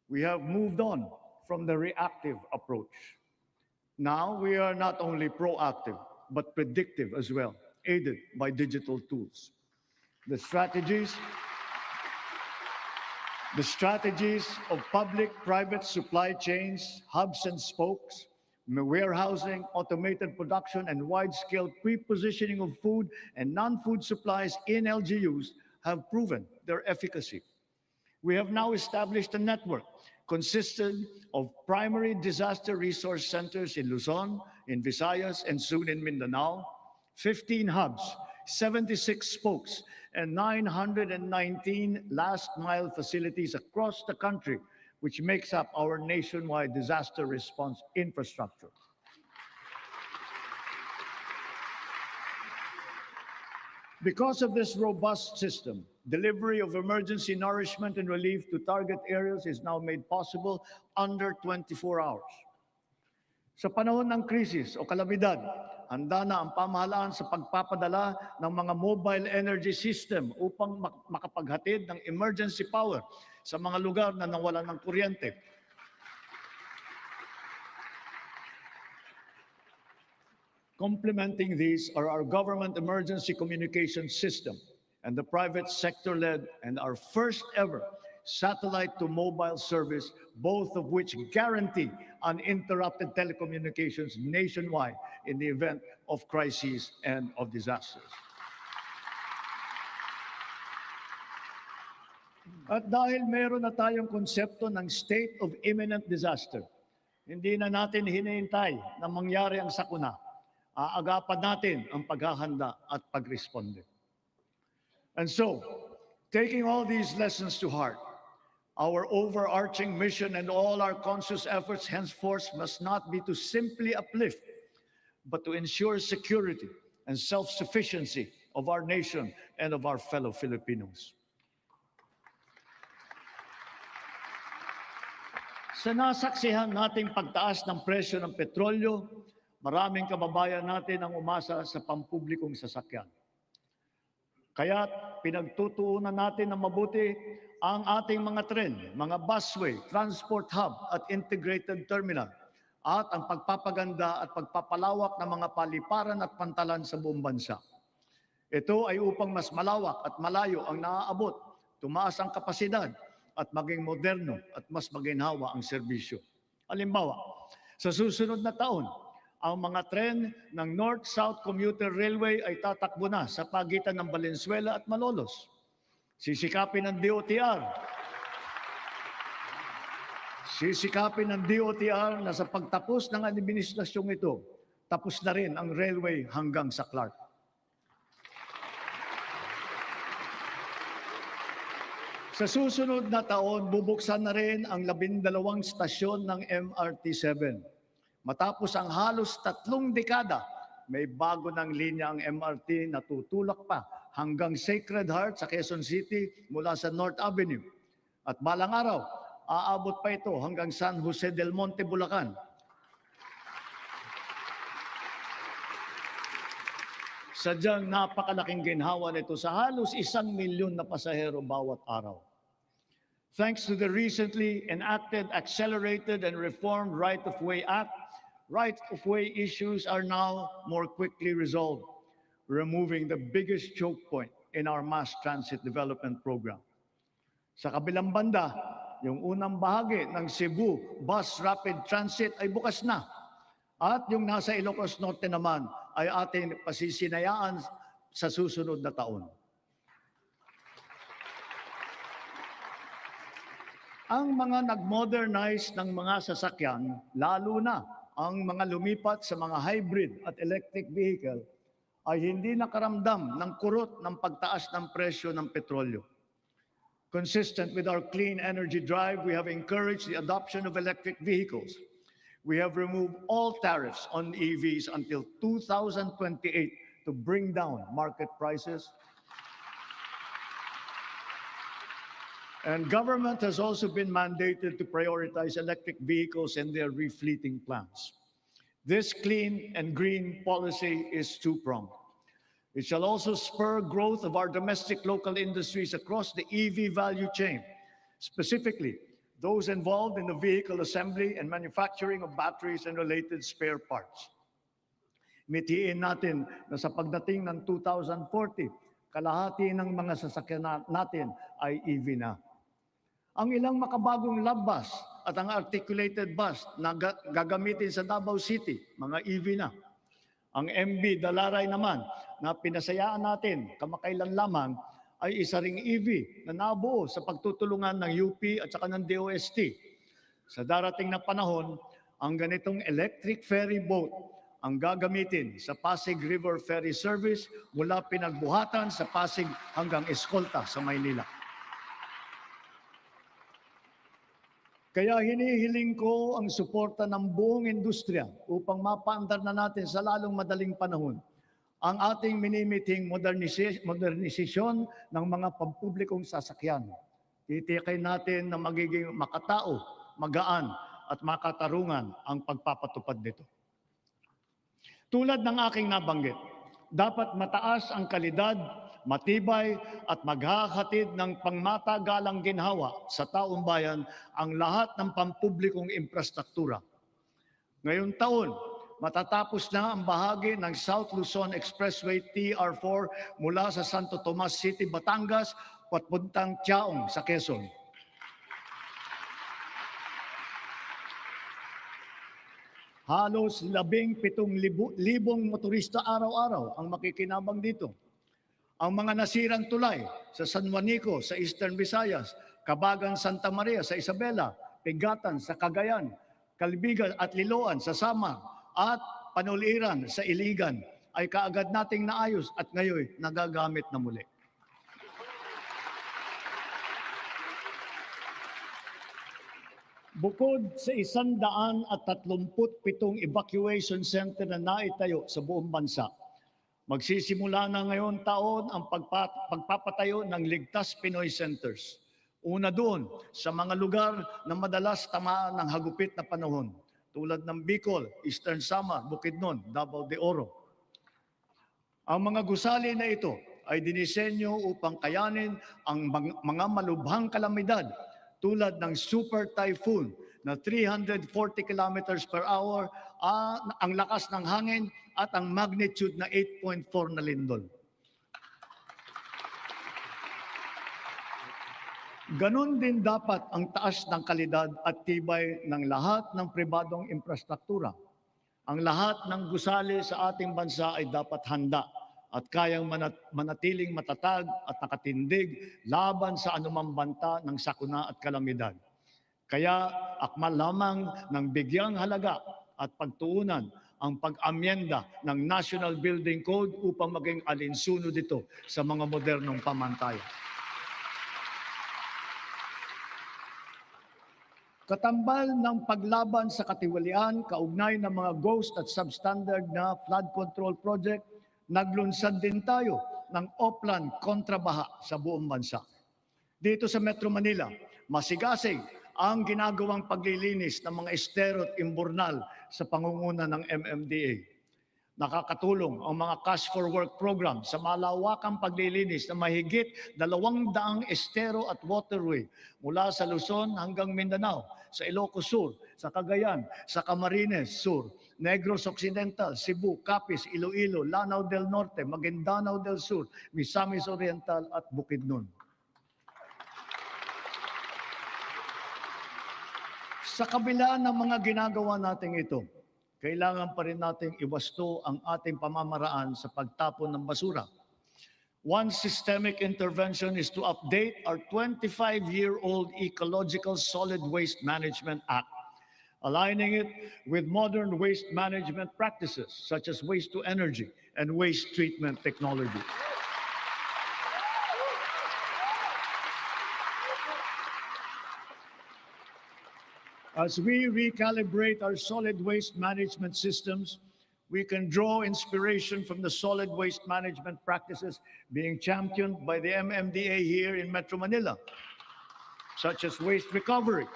We have moved on from the reactive approach. Now we are not only proactive, but predictive as well, aided by digital tools. The strategies of public-private supply chains, hubs and spokes, warehousing, automated production, and wide-scale pre-positioning of food and non-food supplies in LGUs have proven their efficacy. We have now established a network consisting of primary disaster resource centers in Luzon, in Visayas, and soon in Mindanao, 15 hubs, 76 spokes, and 919 last-mile facilities across the country, which makes up our nationwide disaster response infrastructure. Because of this robust system, delivery of emergency nourishment and relief to target areas is now made possible under 24 hours. Sa panahon ng krisis o kalamidad, handa na ang pamahalaan sa pagpapadala ng mga mobile energy system upang makapaghatid ng emergency power sa mga lugar na nawalan ng kuryente. complementing these are our government emergency communication system and the private sector-led and our first ever satellite to mobile service, both of which guarantee uninterrupted telecommunications nationwide in the event of crises and of disasters. At dahil meron na tayong konsepto ng state of imminent disaster, hindi na natin hinihintay na mangyari ang sakuna. Aagapan natin ang paghahanda at pagresponde. And so, taking all these lessons to heart, our overarching mission and all our conscious efforts henceforth must not be to simply uplift, but to ensure security and self-sufficiency of our nation and of our fellow Filipinos. Sa nasaksihan nating pagtaas ng presyo ng petrolyo, maraming kababayan natin ang umasa sa pampublikong sasakyan. Kaya pinagtutuunan natin ng mabuti ang ating mga tren, mga busway, transport hub at integrated terminal at ang pagpapaganda at pagpapalawak ng mga paliparan at pantalan sa buong bansa. Ito ay upang mas malawak at malayo ang naaabot, tumaas ang kapasidad at maging moderno at mas maginhawa ang serbisyo. Halimbawa, sa susunod na taon, ang mga tren ng North-South Commuter Railway ay tatakbo na sa pagitan ng Valenzuela at Malolos. Sisikapin ng DOTR na sa pagtapos ng administrasyong ito, tapos na rin ang railway hanggang sa Clark. Sa susunod na taon, bubuksan na rin ang 12 stasyon ng MRT-7. Matapos ang halos 3 dekada, may bago ng linya ang MRT na tutulak pa hanggang Sacred Heart sa Quezon City mula sa North Avenue. At balang araw, aabot pa ito hanggang San Jose del Monte, Bulacan. Sadyang napakalaking ginhawa nito sa halos 1 milyon na pasahero bawat araw. Thanks to the recently enacted Accelerated and Reformed Right-of-Way Act, right-of-way issues are now more quickly resolved, removing the biggest choke point in our mass transit development program. Sa kabilang banda, yung unang bahagi ng Cebu Bus Rapid Transit ay bukas na. At yung nasa Ilocos Norte naman ay ating pasisinayaan sa susunod na taon. Ang mga nag-modernize ng mga sasakyan, lalo na ang mga lumipat sa mga hybrid at electric vehicle, ay hindi nakaramdam ng kurot ng pagtaas ng presyo ng petrolyo. Consistent with our clean energy drive, we have encouraged the adoption of electric vehicles. We have removed all tariffs on EVs until 2028 to bring down market prices. And government has also been mandated to prioritize electric vehicles in their refleeting plans. This clean and green policy is two-pronged. It shall also spur growth of our domestic local industries across the EV value chain, specifically those involved in the vehicle assembly and manufacturing of batteries and related spare parts. Mitiin natin na sa pagdating ng 2040, kalahati ng mga sasakyan natin ay EV na. Ang ilang makabagong love bus at ang articulated bus na gagamitin sa Davao City, mga EV na. Ang MB Dalaray naman na pinasayaan natin kamakailan lamang ay isa ring EV na nabuo sa pagtutulungan ng UP at saka ng DOST. Sa darating na panahon, ang ganitong electric ferry boat ang gagamitin sa Pasig River Ferry Service mula Pinagbuhatan sa Pasig hanggang Escolta sa Maynila. Kaya hinihiling ko ang suporta ng buong industriya upang mapaandar na natin sa lalong madaling panahon ang ating minimiting modernisasyon ng mga pampublikong sasakyan. Titiyakin natin na magiging makatao, magaan at makatarungan ang pagpapatupad nito. Tulad ng aking nabanggit, dapat mataas ang kalidad, matibay at maghahatid ng pangmatagalang ginhawa sa taong bayan ang lahat ng pampublikong infrastruktura. Ngayong taon, matatapos na ang bahagi ng South Luzon Expressway TR4 mula sa Santo Tomas City, Batangas, papuntang Tiaong sa Quezon. Halos 17,000 motorista araw-araw ang makikinabang dito. Ang mga nasirang tulay sa San Juanico sa Eastern Visayas, Cabagan, Santa Maria sa Isabela, Pigatan sa Cagayan, Calbigan at Liloan sa Samar, at Panuliran sa Iligan ay kaagad nating naayos at ngayon nagagamit na muli. Bukod sa 137 evacuation center na naitayo sa buong bansa, magsisimula na ngayon taon ang pagpapatayo ng Ligtas Pinoy Centers. Una doon sa mga lugar na madalas tamaan ng hagupit na panahon, tulad ng Bicol, Eastern Samar, Bukidnon, Davao de Oro. Ang mga gusali na ito ay dinisenyo upang kayanin ang mga malubhang kalamidad tulad ng super typhoon na 340 kilometers per hour, ang lakas ng hangin at ang magnitude na 8.4 na lindol. Ganon din dapat ang taas ng kalidad at tibay ng lahat ng pribadong infrastruktura. Ang lahat ng gusali sa ating bansa ay dapat handa at kayang manatiling matatag at nakatindig laban sa anumang banta ng sakuna at kalamidad. Kaya akmal lamang ng bigyang halaga at pagtuunan ang pag-amyenda ng National Building Code upang maging alinsunod ito sa mga modernong pamantayan. Katambal ng paglaban sa katiwalian, kaugnay ng mga ghost at substandard na flood control project, naglunsad din tayo ng Oplan kontrabaha sa buong bansa. Dito sa Metro Manila, masigasig ang ginagawang paglilinis ng mga estero at imburnal sa pangunguna ng MMDA. Nakakatulong ang mga Cash for Work program sa malawakang paglilinis na mahigit 200 estero at waterway mula sa Luzon hanggang Mindanao, sa Ilocos Sur, sa Cagayan, sa Camarines Sur, Negros Occidental, Cebu, Capiz, Iloilo, Lanao del Norte, Maguindanao del Sur, Misamis Oriental at Bukidnon. Sa kabila ng mga ginagawa natin ito, kailangan pa rin nating iwasto ang ating pamamaraan sa pagtapon ng basura. One systemic intervention is to update our 25-year-old Ecological Solid Waste Management Act, aligning it with modern waste management practices such as waste-to-energy and waste treatment technology. As we recalibrate our solid waste management systems, we can draw inspiration from the solid waste management practices being championed by the MMDA here in Metro Manila, such as waste recovery,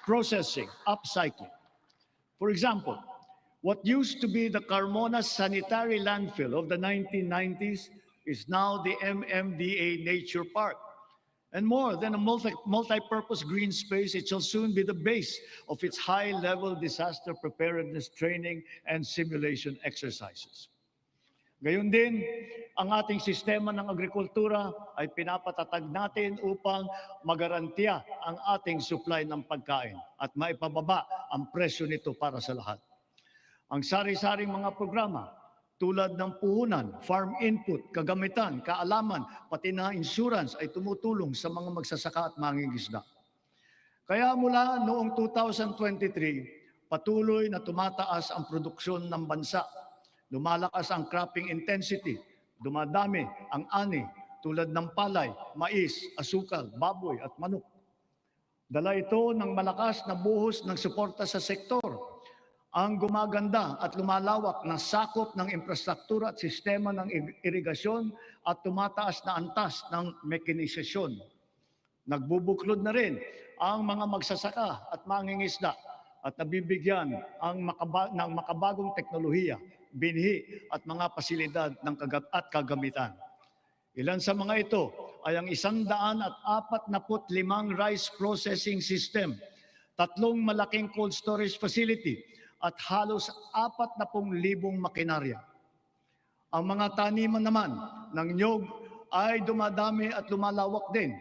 processing, upcycling. For example, what used to be the Carmona Sanitary Landfill of the 1990s is now the MMDA Nature Park. And more than a multi-purpose green space, it shall soon be the base of its high-level disaster preparedness training and simulation exercises. Gayon din, ang ating sistema ng agrikultura ay pinapatatag natin upang magarantiya ang ating supply ng pagkain at maipababa ang presyo nito para sa lahat. Ang sari-saring mga programa tulad ng puhunan, farm input, kagamitan, kaalaman, pati na insurance ay tumutulong sa mga magsasaka at mangingisda. Kaya mula noong 2023, patuloy na tumataas ang produksyon ng bansa. Lumalakas ang cropping intensity, dumadami ang ani tulad ng palay, mais, asukal, baboy at manok. Dala ito ng malakas na buhos ng suporta sa sektor. Ang gumaganda at lumalawak na sakop ng infrastruktura at sistema ng irigasyon at tumataas na antas ng mekanizasyon. Nagbubuklod na rin ang mga magsasaka at mangingisda at nabibigyan ng makabagong teknolohiya, binhi at mga pasilidad ng kagamitan. Ilan sa mga ito ay ang 145 rice processing system, 3 malaking cold storage facility, at halos 40,000 makinarya. Ang mga taniman naman ng niyog ay dumadami at lumalawak din,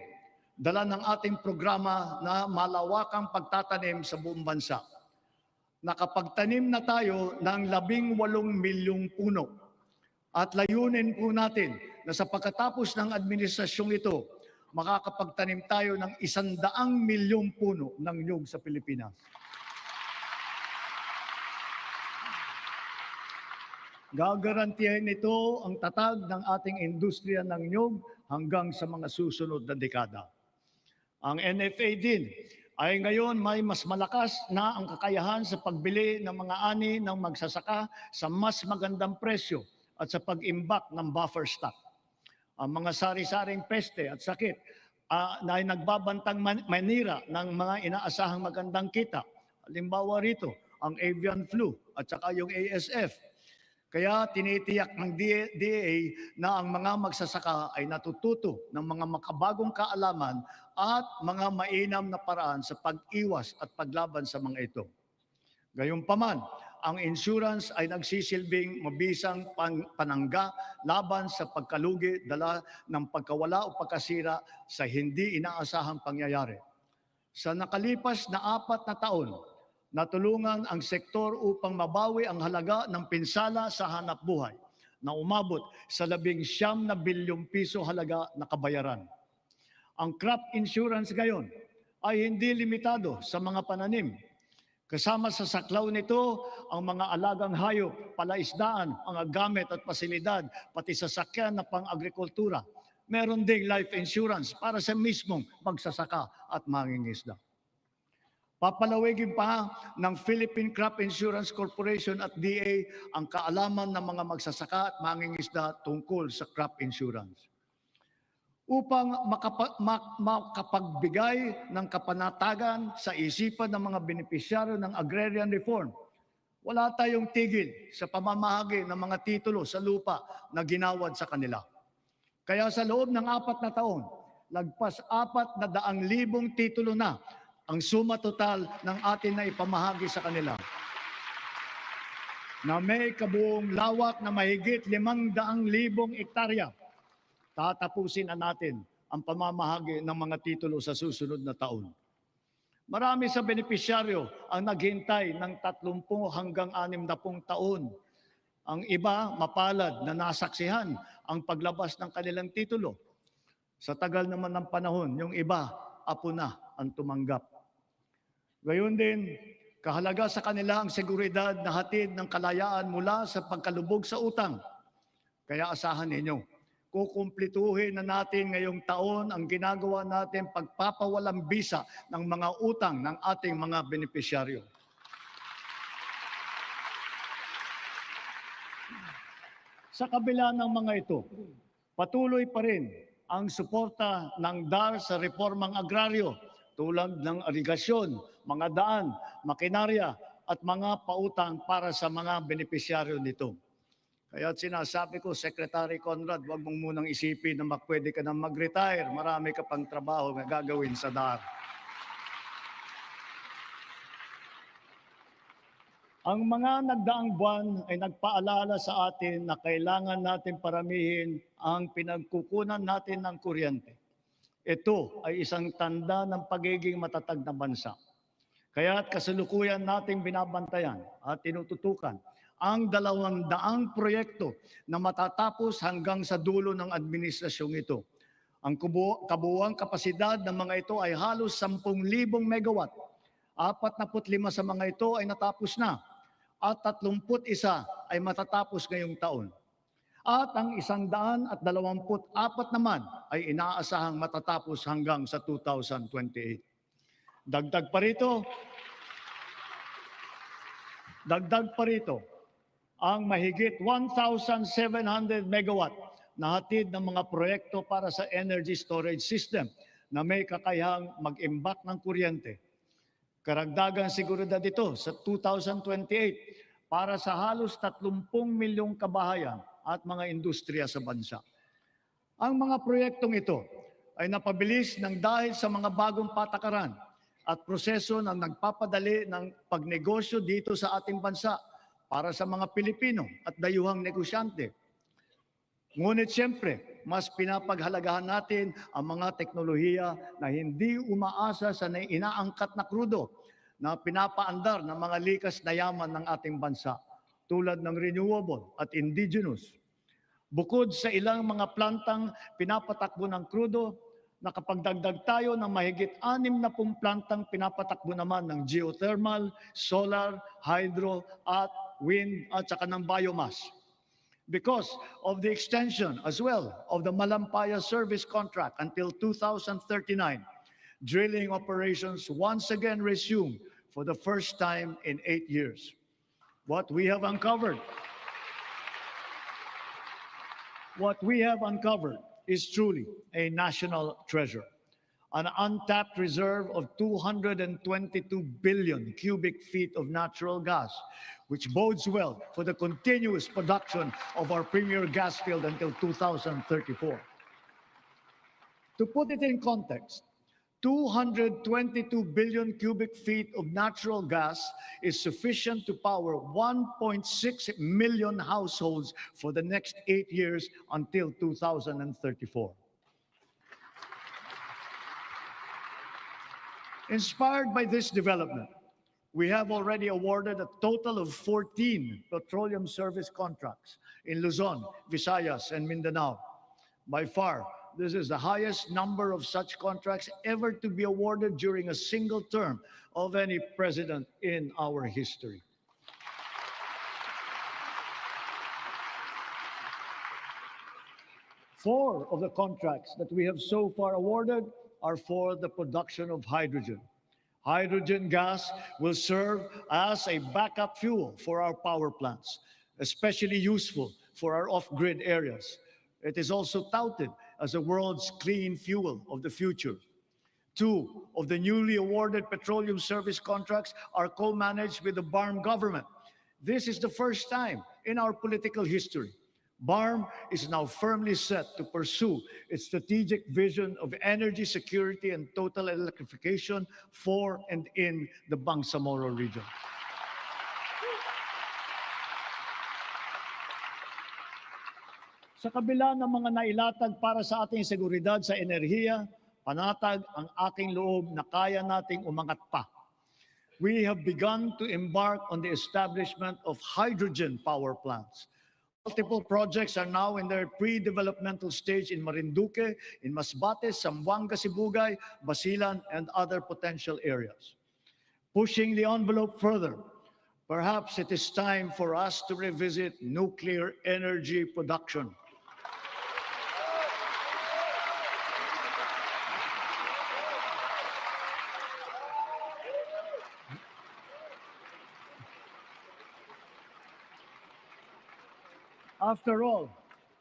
dala ng ating programa na malawakang pagtatanim sa buong bansa. Nakapagtanim na tayo ng 18 milyong puno at layunin po natin na sa pagkatapos ng administrasyong ito, makakapagtanim tayo ng 100 milyong puno ng niyog sa Pilipinas. Gagarantiyahin ito ang tatag ng ating industriya ng niyog hanggang sa mga susunod na dekada. Ang NFA din ay ngayon may mas malakas na ang kakayahan sa pagbili ng mga ani ng magsasaka sa mas magandang presyo at sa pag-imbak ng buffer stock. Ang mga sari-saring peste at sakit na ay nagbabantang manira ng mga inaasahang magandang kita. Halimbawa rito, ang avian flu at saka yung ASF. Kaya tinitiyak ng DA na ang mga magsasaka ay natututo ng mga makabagong kaalaman at mga mainam na paraan sa pag-iwas at paglaban sa mga ito. Gayunpaman, ang insurance ay nagsisilbing mabisang panangga laban sa pagkalugi dala ng pagkawala o pagkasira sa hindi inaasahang pangyayari. Sa nakalipas na 4 na taon, natulungan ang sektor upang mabawi ang halaga ng pinsala sa hanapbuhay na umabot sa 19 bilyong piso halaga na kabayaran. Ang crop insurance ngayon ay hindi limitado sa mga pananim. Kasama sa saklaw nito ang mga alagang hayop, palaisdaan, mga gamit at pasilidad, pati sasakyan na pang-agrikultura. Meron ding life insurance para sa mismong magsasaka at mangingisda. Papalawigin pa ng Philippine Crop Insurance Corporation at DA ang kaalaman ng mga magsasaka at mangingisda tungkol sa crop insurance. Upang makapagbigay ng kapanatagan sa isipan ng mga benepisyaryo ng agrarian reform, wala tayong tigil sa pamamahagi ng mga titulo sa lupa na ginawad sa kanila. Kaya sa loob ng 4 na taon, lagpas 400,000 titulo na ang suma total ng atin na ipamahagi sa kanila, na may kabuong lawak na mahigit 500,000 hektarya. Tatapusin na natin ang pamamahagi ng mga titulo sa susunod na taon. Marami sa benepisyaryo ang naghintay ng 30 hanggang 60 taon. Ang iba mapalad na nasaksihan ang paglabas ng kanilang titulo. Sa tagal naman ng panahon, yung iba, apo na ang tumanggap. Gayon din, kahalaga sa kanila ang seguridad na hatid ng kalayaan mula sa pagkalubog sa utang. Kaya asahan ninyo, kukumplituhin na natin ngayong taon ang ginagawa natin pagpapawalang bisa ng mga utang ng ating mga benepisyaryo. Sa kabila ng mga ito, patuloy pa rin ang suporta ng DAR sa reformang agraryo tulad ng irigasyon, mga daan, makinarya at mga pautang para sa mga benepisyaryo nito. Kaya sinasabi ko, Secretary Conrad, huwag mong munang isipin na pwede ka na mag-retire. Marami ka pang trabaho na gagawin sa DAR. Ang mga nagdaang buwan ay nagpaalala sa atin na kailangan natin paramihin ang pinagkukunan natin ng kuryente. Ito ay isang tanda ng pagiging matatag na bansa. Kaya't kasalukuyan nating binabantayan at tinututukan ang 200 proyekto na matatapos hanggang sa dulo ng administrasyong ito. Ang kabuuang kapasidad ng mga ito ay halos 10,000 megawatt. 45 sa mga ito ay natapos na at 31 ay matatapos ngayong taon. At ang 124 naman ay inaasahang matatapos hanggang sa 2028. Dagdag pa rito, ang mahigit 1,700 megawatt na hatid ng mga proyekto para sa energy storage system na may kakayahang mag-imbak ng kuryente. Karagdagang seguridad ito sa 2028 para sa halos 30 milyong kabahayan at mga industriya sa bansa. Ang mga proyektong ito ay napabilis ng dahil sa mga bagong patakaran at proseso na nagpapadali ng pagnegosyo dito sa ating bansa para sa mga Pilipino at dayuhang negosyante. Ngunit siyempre, mas pinapaghalagahan natin ang mga teknolohiya na hindi umaasa sa inaangkat na krudo na pinapaandar ng mga likas na yaman ng ating bansa tulad ng renewable at indigenous. Bukod sa ilang mga plantang pinapatakbo ng krudo, nakapagdagdag tayo ng mahigit 60 plantang pinapatakbo naman ng geothermal, solar, hydro at wind at saka ng biomass. Because of the extension as well of the Malampaya service contract until 2039, drilling operations once again resumed for the first time in 8 years. What we have uncovered is truly a national treasure. An untapped reserve of 222 billion cubic feet of natural gas, which bodes well for the continuous production of our premier gas field until 2034. To put it in context, 222 billion cubic feet of natural gas is sufficient to power 1.6 million households for the next 8 years until 2034. Inspired by this development, we have already awarded a total of 14 petroleum service contracts in Luzon, Visayas, and Mindanao. By far, this is the highest number of such contracts ever to be awarded during a single term of any president in our history. Four of the contracts that we have so far awarded are for the production of hydrogen. Hydrogen gas will serve as a backup fuel for our power plants, especially useful for our off-grid areas. It is also touted as the world's clean fuel of the future. Two of the newly awarded petroleum service contracts are co-managed with the BARM government. This is the first time in our political history. BARM is now firmly set to pursue its strategic vision of energy security and total electrification for and in the Bangsamoro region. Sa kabila ng mga nailatag para sa ating seguridad sa enerhiya, panatag ang aking loob na kaya nating umangat pa. We have begun to embark on the establishment of hydrogen power plants. Multiple projects are now in their pre-developmental stage in Marinduque, in Masbate, Zamboanga, Sibugay, Basilan, and other potential areas. Pushing the envelope further, perhaps it is time for us to revisit nuclear energy production. After all,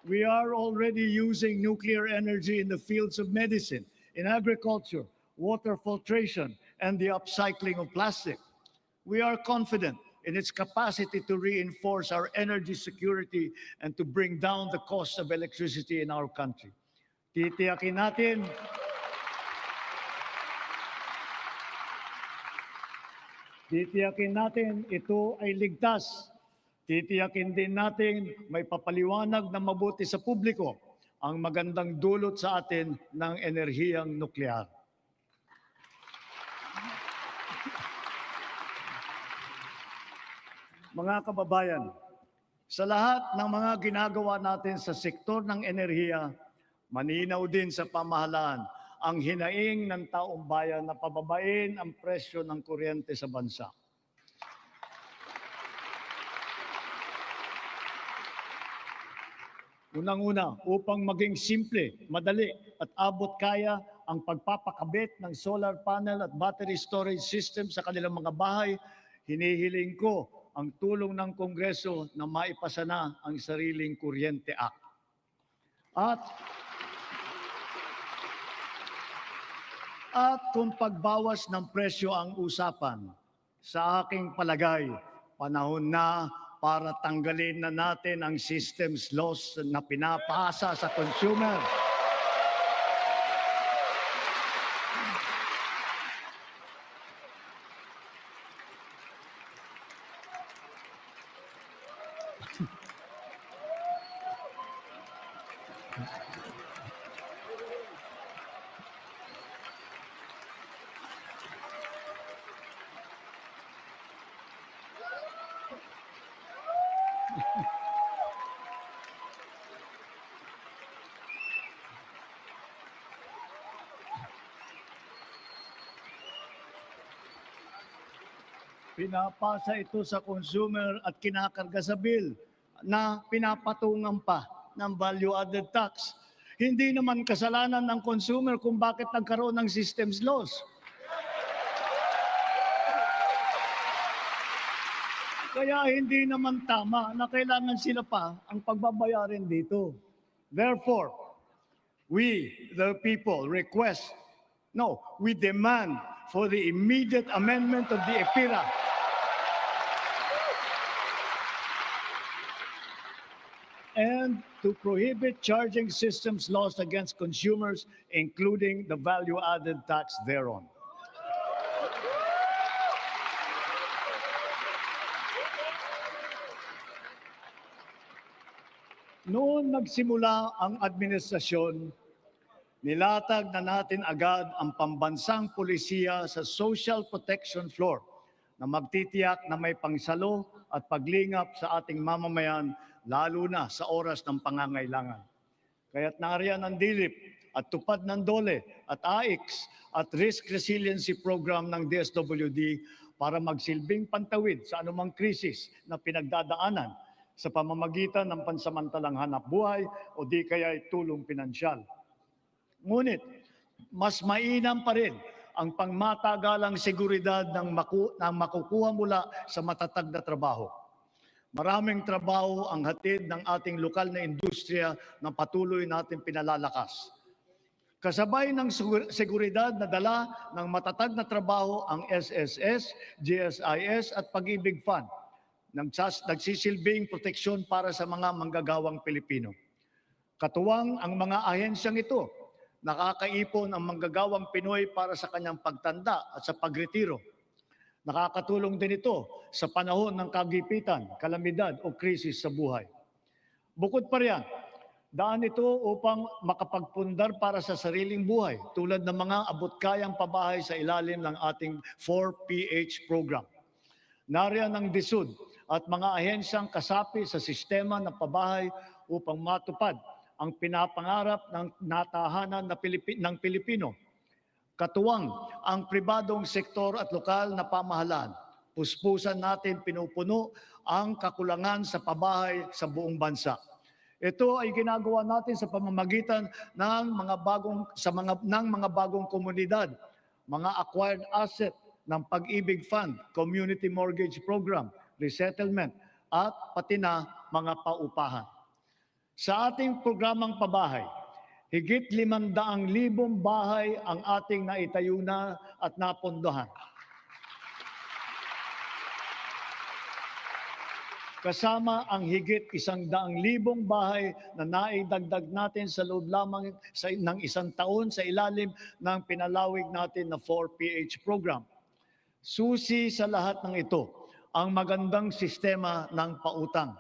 we are already using nuclear energy in the fields of medicine, in agriculture, water filtration, and the upcycling of plastic. We are confident in its capacity to reinforce our energy security and to bring down the cost of electricity in our country. Titiyakin natin ito ay ligtas. Titiyakin din natin may papaliwanag na mabuti sa publiko ang magandang dulot sa atin ng enerhiyang nuklear. Mga kababayan, sa lahat ng mga ginagawa natin sa sektor ng enerhiya, maninaw din sa pamahalaan ang hinaing ng taong bayan na pababain ang presyo ng kuryente sa bansa. Unang-una, upang maging simple, madali at abot kaya ang pagpapakabit ng solar panel at battery storage system sa kanilang mga bahay, hinihiling ko ang tulong ng Kongreso na maipasa na ang Sariling Kuryente Act. At kung pagbawas ng presyo ang usapan, sa aking palagay, panahon na para tanggalin na natin ang systems loss na pinapasa sa consumer. Pinapasa ito sa consumer at kinakarga sa bill na pinapatungan pa ng value-added tax. Hindi naman kasalanan ng consumer kung bakit nagkaroon ng systems loss. Kaya hindi naman tama na kailangan sila pa ang pagbabayarin dito. Therefore, we, the people, we demand for the immediate amendment of the EPIRA and to prohibit charging systems laws against consumers, including the value-added tax thereon. Noon nagsimula ang administrasyon, nilatag na natin agad ang pambansang pulisiya sa social protection floor na magtitiyak na may pangsalo at paglingap sa ating mamamayan lalo na sa oras ng pangangailangan. Kaya't nariyan ang DILIP at tupad ng DOLE at AIX at Risk Resiliency Program ng DSWD para magsilbing pantawid sa anumang krisis na pinagdadaanan sa pamamagitan ng pansamantalang hanap buhay o di kaya tulong pinansyal. Ngunit, mas mainam pa rin ang pangmatagalang seguridad ng makukuha mula sa matatag na trabaho. Maraming trabaho ang hatid ng ating lokal na industriya na patuloy natin pinalalakas. Kasabay ng seguridad na dala ng matatag na trabaho ang SSS, GSIS at Pag-ibig Fund, nagsisilbing proteksyon para sa mga manggagawang Pilipino. Katuwang ang mga ahensyang ito, nakakaipon ang manggagawang Pinoy para sa kanyang pagtanda at sa pagretiro. Nakakatulong din ito sa panahon ng kagipitan, kalamidad o krisis sa buhay. Bukod pa riyan, daan ito upang makapagpundar para sa sariling buhay tulad ng mga abot-kayang pabahay sa ilalim ng ating 4PH program. Nariyan ang DSUD at mga ahensyang kasapi sa sistema ng pabahay upang matupad ang pinapangarap ng natahanan ng Pilipino. Katuwang ang pribadong sektor at lokal na pamahalaan. Puspusan natin pinupuno ang kakulangan sa pabahay sa buong bansa. Ito ay ginagawa natin sa pamamagitan ng mga bagong komunidad, mga acquired asset ng Pag-ibig Fund, Community Mortgage Program, resettlement, at pati na mga paupahan. Sa ating programang pabahay, higit 500,000 bahay ang ating naitayo na at napondohan. Kasama ang higit 100,000 bahay na naidagdag natin sa loob lamang ng isang taon sa ilalim ng pinalawig natin na 4PH program. Susi sa lahat ng ito ang magandang sistema ng pautang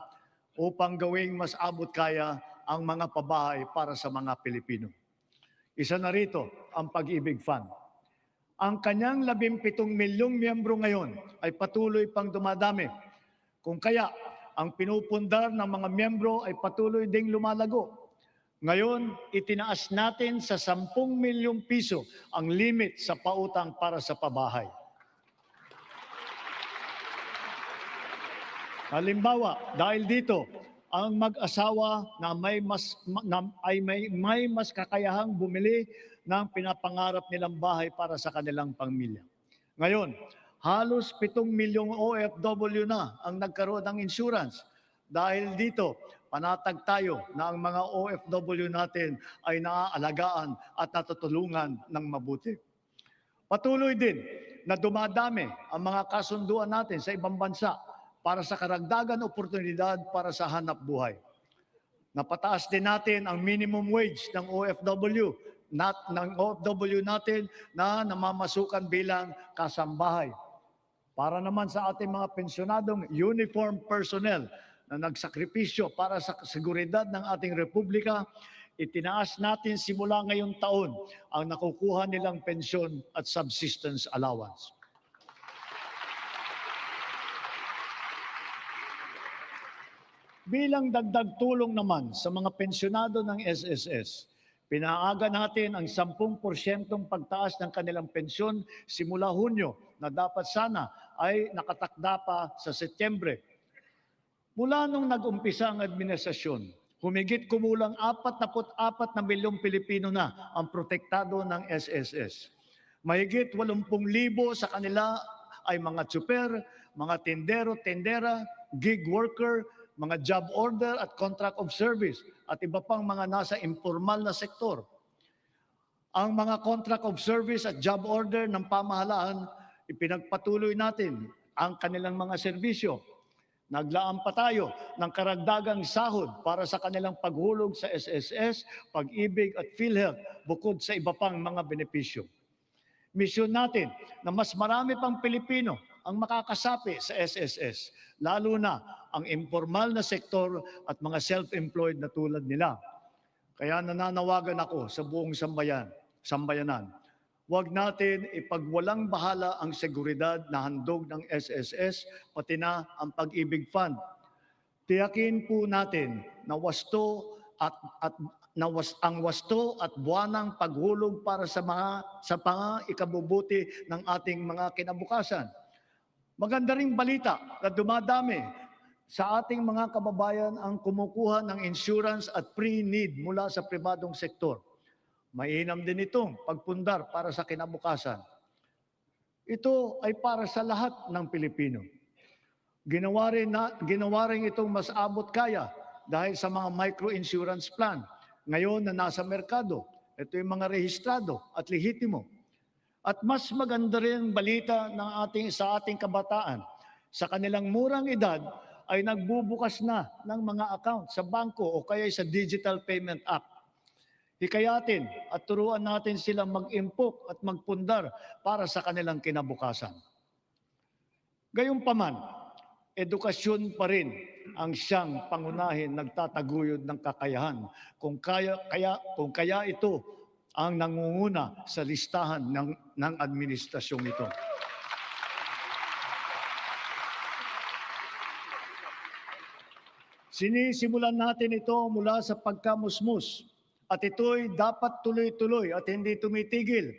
upang gawing mas abot kaya ang mga pabahay para sa mga Pilipino. Isa na rito ang Pag-ibig Fund. Ang kanyang 17 milyong miyembro ngayon ay patuloy pang dumadami. Kung kaya, ang pinupundar ng mga miyembro ay patuloy ding lumalago. Ngayon, itinaas natin sa 10 milyong piso ang limit sa pautang para sa pabahay. Halimbawa, dahil dito, ang mag-asawa na may mas kakayahang bumili ng pinapangarap nilang bahay para sa kanilang pamilya. Ngayon, halos 7 milyong OFW na ang nagkaroon ng insurance. Dahil dito, panatag tayo na ang mga OFW natin ay naaalagaan at natutulungan ng mabuti. Patuloy din na dumadami ang mga kasunduan natin sa ibang bansa para sa karagdagan oportunidad para sa hanap buhay. Napataas din natin ang minimum wage ng OFW natin na namamasukan bilang kasambahay. Para naman sa ating mga pensyonadong uniform personnel na nagsakripisyo para sa seguridad ng ating republika, itinaas natin simula ngayong taon ang nakukuha nilang pensyon at subsistence allowance. Bilang dagdag tulong naman sa mga pensyonado ng SSS, pinaaga natin ang 10% pagtaas ng kanilang pensyon simula Hunyo na dapat sana ay nakatakda pa sa Setyembre. Mula nung nag-umpisa ang administrasyon, humigit kumulang 44 na milyong Pilipino na ang protektado ng SSS. Mahigit 80,000 sa kanila ay mga tsuper, mga tindero, tendera, gig worker, mga job order at contract of service at iba pang mga nasa informal na sektor. Ang mga contract of service at job order ng pamahalaan, ipinagpatuloy natin ang kanilang mga serbisyo. Naglaan pa tayo ng karagdagang sahod para sa kanilang paghulog sa SSS, Pag-ibig at PhilHealth bukod sa iba pang mga benepisyo. Misyon natin na mas marami pang Pilipino ang makakasapi sa SSS, lalo na ang informal na sektor at mga self-employed na tulad nila. Kaya nananawagan ako sa buong sambayanan. Huwag natin ipagwalang bahala ang seguridad na handog ng SSS, pati na ang Pag-ibig Fund. Tiyakin po natin na ang wasto at buwanang paghulog para sa ikabubuti ng ating mga kinabukasan. Maganda ring balita na dumadami sa ating mga kababayan ang kumukuha ng insurance at pre-need mula sa pribadong sektor. Mainam din itong pagpundar para sa kinabukasan. Ito ay para sa lahat ng Pilipino. Ginawa rin itong mas abot kaya dahil sa mga micro-insurance plan. Ngayon na nasa merkado, ito yung mga rehistrado at lehitimo. At mas maganda rin balita sa ating kabataan. Sa kanilang murang edad ay nagbubukas na ng mga account sa bangko o kaya sa Digital Payment Act. Hikayatin at turuan natin silang mag-impok at magpundar para sa kanilang kinabukasan. Gayunpaman, edukasyon pa rin ang siyang pangunahin nagtataguyod ng kakayahan. Kung kaya ito ang nangunguna sa listahan ng administrasyong ito. Sinisimulan natin ito mula sa pagkamusmus at ito'y dapat tuloy-tuloy at hindi tumitigil.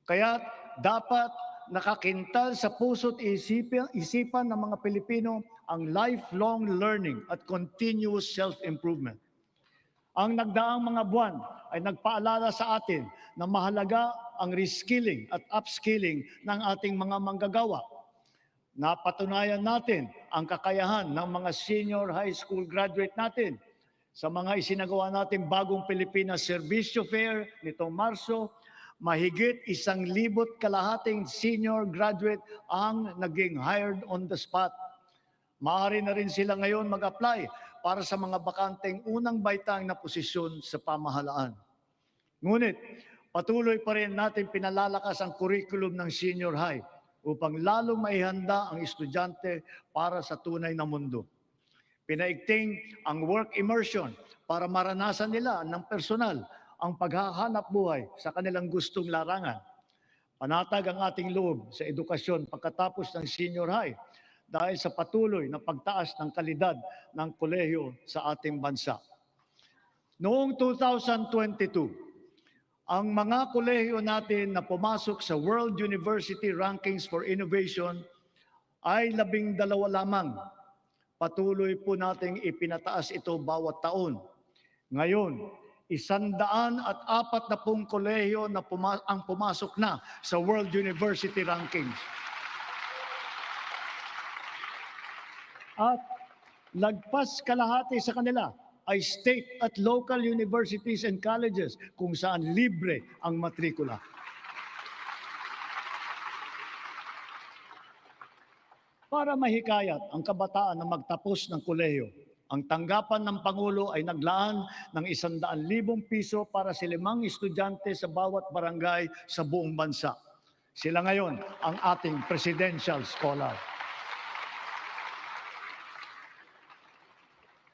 Kaya dapat nakakintal sa puso't isipan ng mga Pilipino ang lifelong learning at continuous self-improvement. Ang nagdaang mga buwan ay nagpaalala sa atin na mahalaga ang reskilling at upskilling ng ating mga manggagawa. Napatunayan natin ang kakayahan ng mga senior high school graduate natin sa mga isinagawa natin bagong Pilipinas Servisyo Fair nitong Marso. Mahigit 1,200 senior graduate ang naging hired on the spot. Maaari na rin sila ngayon mag-apply para sa mga bakanteng unang baitang na posisyon sa pamahalaan. Ngunit, patuloy pa rin natin pinalalakas ang curriculum ng senior high upang lalong maihanda ang estudyante para sa tunay na mundo. Pinaigting ang work immersion para maranasan nila ng personal ang paghahanap buhay sa kanilang gustong larangan. Panatag ang ating loob sa edukasyon pagkatapos ng senior high dahil sa patuloy na pagtaas ng kalidad ng kolehiyo sa ating bansa. Noong 2022, ang mga kolehiyo natin na pumasok sa World University Rankings for Innovation ay 12 lamang. Patuloy po nating ipinataas ito bawat taon. Ngayon, 140 kolehiyo na ang pumasok na sa World University Rankings. At lagpas kalahati sa kanila ay state at local universities and colleges kung saan libre ang matrikula. Para mahikayat ang kabataan na magtapos ng kolehiyo, ang tanggapan ng Pangulo ay naglaan ng 100,000 piso para sa 5 estudyante sa bawat barangay sa buong bansa. Sila ngayon ang ating presidential scholar.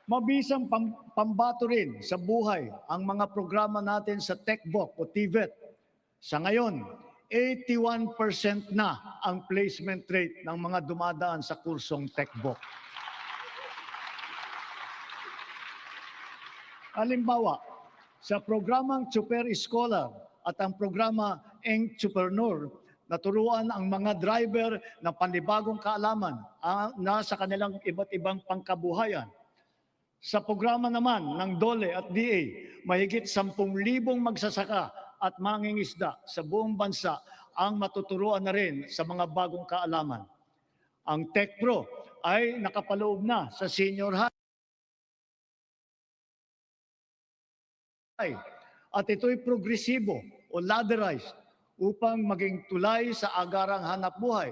Mabisang pambato rin sa buhay ang mga programa natin sa TechVoc o TVET. Sa ngayon, 81% na ang placement rate ng mga dumadaan sa kursong TechVoc. Halimbawa, sa programang Super Scholar at ang programa Entrepreneur, naturuan ang mga driver ng panibagong kaalaman na sa kanilang iba't ibang pangkabuhayan. Sa programa naman ng DOLE at DA, mahigit 10,000 magsasaka at mangingisda sa buong bansa ang matuturuan na rin sa mga bagong kaalaman. Ang TechPro ay nakapaloob na sa senior high at ito'y progresibo o ladderized upang maging tulay sa agarang hanapbuhay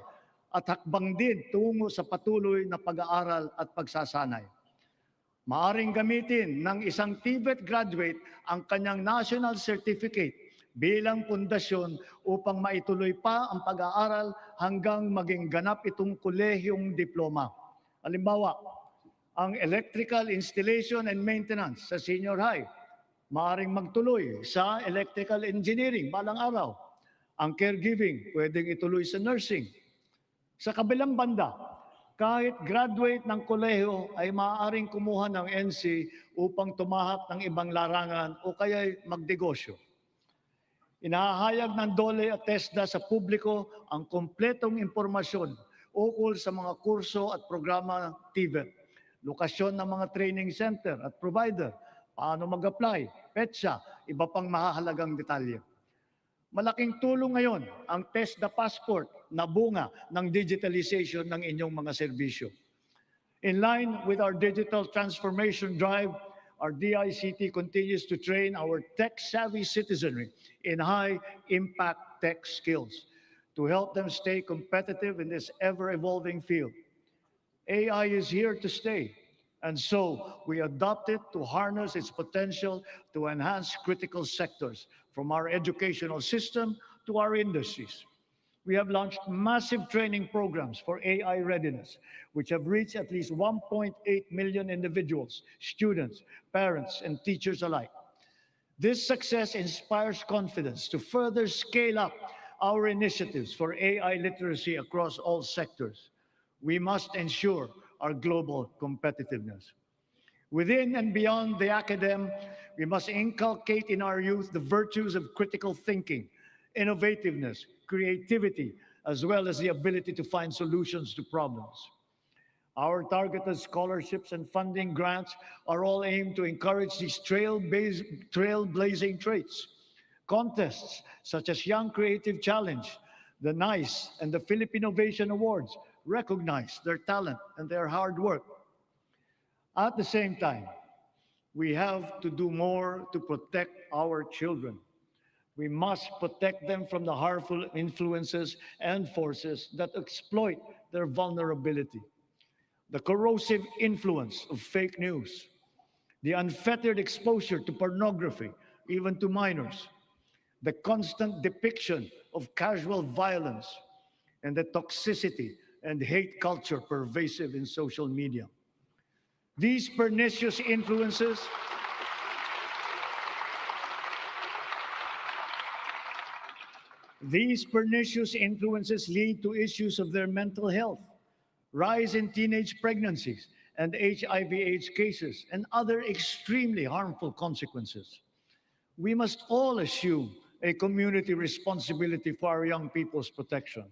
at hakbang din tungo sa patuloy na pag-aaral at pagsasanay. Maaring gamitin ng isang TVET graduate ang kanyang national certificate bilang pundasyon upang maituloy pa ang pag-aaral hanggang maging ganap itong kolehiyong diploma. Halimbawa, ang electrical installation and maintenance sa senior high, maaring magtuloy sa electrical engineering balang araw. Ang caregiving, pwedeng ituloy sa nursing. Sa kabilang banda, kahit graduate ng kolehiyo ay maaaring kumuha ng NC upang tumahak ng ibang larangan o kaya'y magnegosyo. Inahayag ng DOLE at TESDA sa publiko ang kompletong impormasyon ukol sa mga kurso at programa ng TVET, lokasyon ng mga training center at provider, paano mag-apply, petsa, iba pang mahahalagang detalye. Malaking tulong ngayon ang TESDA Passport na bunga ng digitalization ng inyong mga serbisyo. In line with our digital transformation drive, our DICT continues to train our tech-savvy citizenry in high-impact tech skills to help them stay competitive in this ever-evolving field. AI is here to stay, and so we adopt it to harness its potential to enhance critical sectors, from our educational system to our industries. We have launched massive training programs for AI readiness, which have reached at least 1.8 million individuals, students, parents, and teachers alike. This success inspires confidence to further scale up our initiatives for AI literacy across all sectors. We must ensure our global competitiveness. Within and beyond the academe, we must inculcate in our youth the virtues of critical thinking, innovativeness, creativity, as well as the ability to find solutions to problems. Our targeted scholarships and funding grants are all aimed to encourage these trailblazing traits. Contests such as Young Creative Challenge, the NICE, and the Philippine Innovation Awards recognize their talent and their hard work. At the same time, we have to do more to protect our children. We must protect them from the harmful influences and forces that exploit their vulnerability. The corrosive influence of fake news, the unfettered exposure to pornography, even to minors, the constant depiction of casual violence, and the toxicity and hate culture pervasive in social media. These pernicious influences lead to issues of their mental health, rise in teenage pregnancies and HIV/AIDS cases, and other extremely harmful consequences. We must all assume a community responsibility for our young people's protection.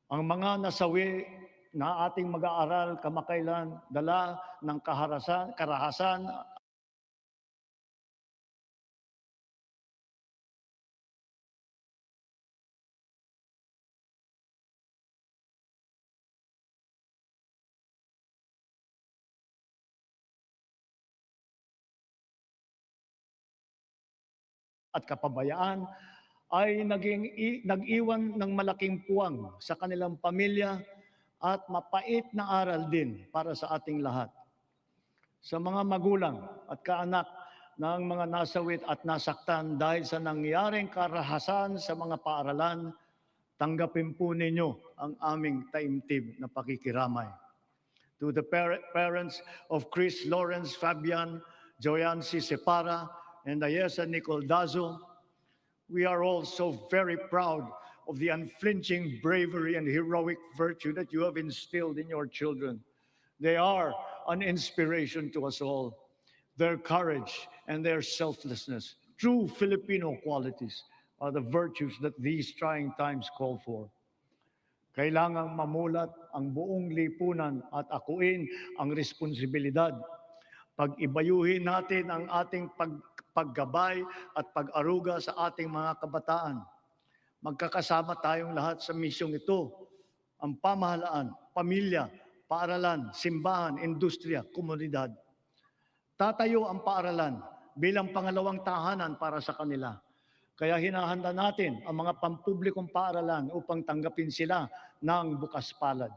Ang mga nasawi na ating mag-aaral kamakailan, dala ng karahasan at kapabayaan ay nag-iwan ng malaking puwang sa kanilang pamilya at mapait na aral din para sa ating lahat. Sa mga magulang at kaanak ng mga nasawit at nasaktan dahil sa nangyaring karahasan sa mga paaralan, tanggapin po ninyo ang aming taimtim na pakikiramay. To the parents of Chris Lawrence Fabian, Joyansi Separa, and Ayesa Nicole Dazo, we are all so very proud of the unflinching bravery and heroic virtue that you have instilled in your children. They are an inspiration to us all. Their courage and their selflessness, true Filipino qualities, are the virtues that these trying times call for. Kailangang mamulat ang buong lipunan at akuin ang responsibilidad. Pag-ibayuhin natin ang ating paggabay at pag-aruga sa ating mga kabataan. Magkakasama tayong lahat sa misyong ito. Ang pamahalaan, pamilya, paaralan, simbahan, industriya, komunidad. Tatayo ang paaralan bilang pangalawang tahanan para sa kanila. Kaya hinahanda natin ang mga pampublikong paaralan upang tanggapin sila ng bukas palad.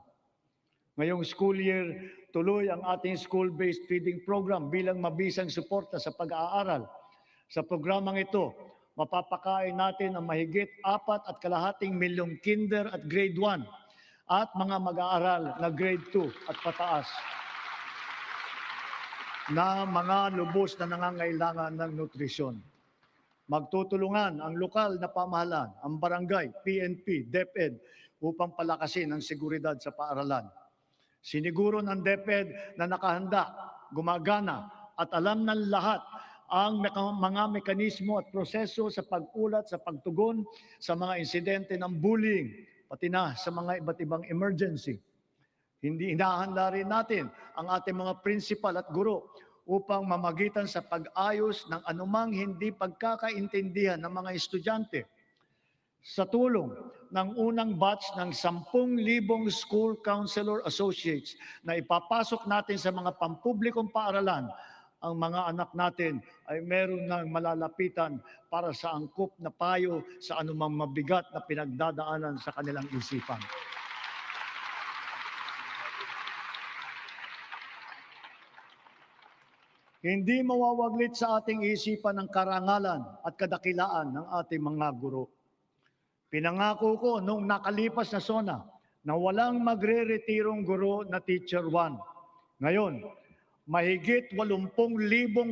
Ngayong school year, tuloy ang ating school-based feeding program bilang mabisang suporta sa pag-aaral. Sa programang ito, mapapakain natin ang mahigit 4.5 milyong kinder at grade 1 at mga mag-aaral na grade 2 at pataas na mga lubos na nangangailangan ng nutrisyon. Magtutulungan ang lokal na pamahalaan, ang barangay, PNP, DepEd upang palakasin ang seguridad sa paaralan. Siniguro ng DepEd na nakahanda, gumagana at alam ng lahat ang mga mekanismo at proseso sa pag-ulat, sa pagtugon sa mga insidente ng bullying, pati na sa mga iba't ibang emergency. Hindi hinahanda rin natin ang ating mga principal at guro upang mamagitan sa pag-ayos ng anumang hindi pagkakaintindihan ng mga estudyante. Sa tulong ng unang batch ng 10,000 school counselor associates na ipapasok natin sa mga pampublikong paaralan, ang mga anak natin ay meron ng malalapitan para sa angkop na payo sa anumang mabigat na pinagdadaanan sa kanilang isipan. Hindi mawawaglit sa ating isipan ang karangalan at kadakilaan ng ating mga guro. Pinangako ko noong nakalipas na SONA na walang magre-retirong guro na Teacher 1. Ngayon, mahigit 80,000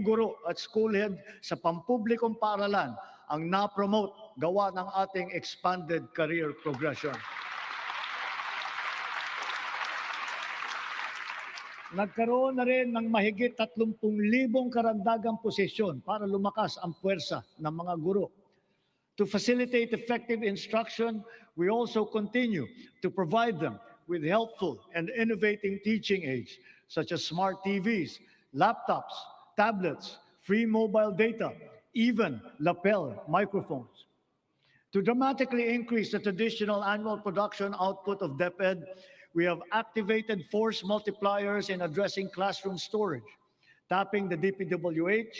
guro at school head sa pampublikong paaralan ang na-promote gawa ng ating expanded career progression. Nagkaroon na rin ng mahigit 30,000 karandagang posisyon para lumakas ang puwersa ng mga guro. To facilitate effective instruction, we also continue to provide them with helpful and innovating teaching aids such as smart TVs, laptops, tablets, free mobile data, even lapel microphones. To dramatically increase the traditional annual production output of DepEd, we have activated force multipliers in addressing classroom storage, tapping the DPWH,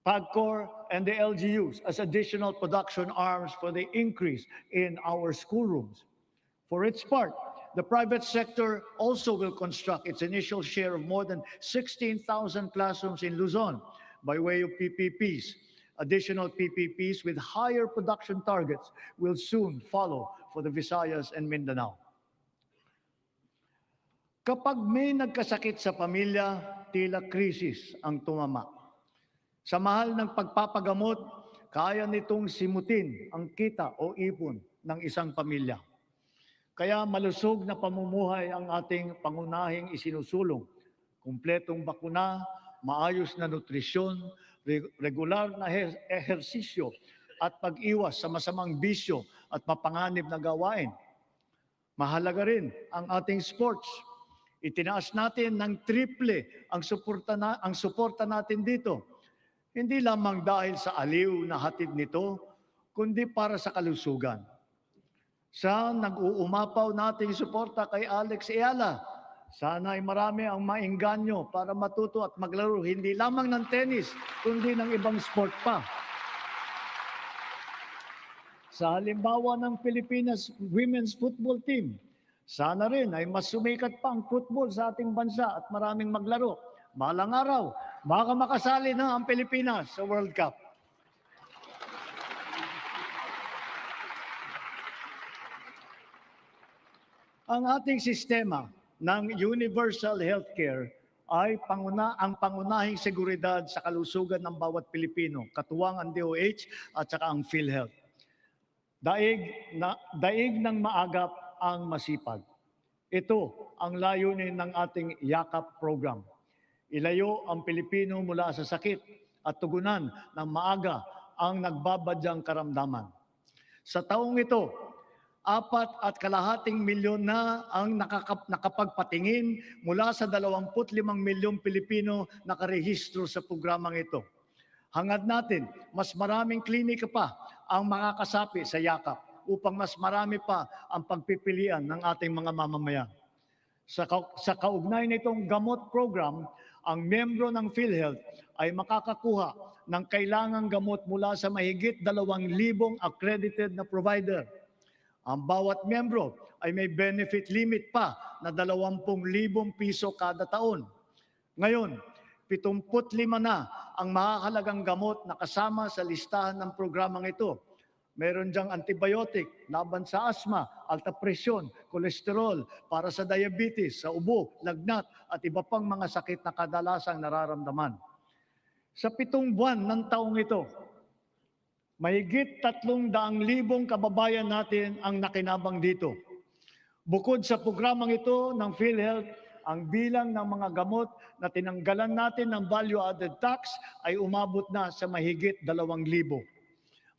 PAGCOR, and the LGUs as additional production arms for the increase in our schoolrooms. For its part, the private sector also will construct its initial share of more than 16,000 classrooms in Luzon by way of PPPs. Additional PPPs with higher production targets will soon follow for the Visayas and Mindanao. Kapag may nagkasakit sa pamilya, tila krisis ang tumama. Sa mahal ng pagpapagamot, kaya nitong simutin ang kita o ipon ng isang pamilya. Kaya malusog na pamumuhay ang ating pangunahing isinusulong. Kumpletong bakuna, maayos na nutrisyon, regular na ehersisyo at pag-iwas sa masamang bisyo at mapanganib na gawain. Mahalaga rin ang ating sports. Itinaas natin ng triple ang suporta natin dito. Hindi lamang dahil sa aliw na hatid nito, kundi para sa kalusugan. Sa nag-uumapaw nating suporta kay Alex Eala, sana ay marami ang maengganyo para matuto at maglaro hindi lamang ng tennis, kundi ng ibang sport pa. Sa halimbawa ng Pilipinas Women's Football Team, sana rin ay mas sumikat pa ang football sa ating bansa at maraming maglaro. Balang araw, baka makasali na ang Pilipinas sa World Cup. Ang ating sistema ng universal healthcare ay ang pangunahing seguridad sa kalusugan ng bawat Pilipino, katuwang ang DOH at saka ang PhilHealth. Daig ng maagap ang masipag. Ito ang layunin ng ating YAKAP program. Ilayo ang Pilipino mula sa sakit at tugunan ng maaga ang nagbabadyang karamdaman. Sa taong ito, 4.5 milyon na ang nakapagpatingin mula sa 25 milyong Pilipino nakarehistro sa programang ito. Hangad natin, mas maraming klinika pa ang makakasapi sa yakap upang mas marami pa ang pagpipilian ng ating mga mamamayan. Sa kaugnay nitong gamot program, ang miyembro ng PhilHealth ay makakakuha ng kailangang gamot mula sa mahigit 2,000 accredited na provider. Ang bawat miyembro ay may benefit limit pa na 20,000 piso kada taon. Ngayon, 75 na ang makakalagang gamot na kasama sa listahan ng programang ito. Meron diyang antibiotic laban sa asma, alta presyon, kolesterol, para sa diabetes, sa ubo, lagnat at iba pang mga sakit na kadalasang nararamdaman. Sa 7 buwan ng taong ito, mahigit 300,000 kababayan natin ang nakinabang dito. Bukod sa programang ito ng PhilHealth, ang bilang ng mga gamot na tinanggalan natin ng value-added tax ay umabot na sa mahigit 2,000.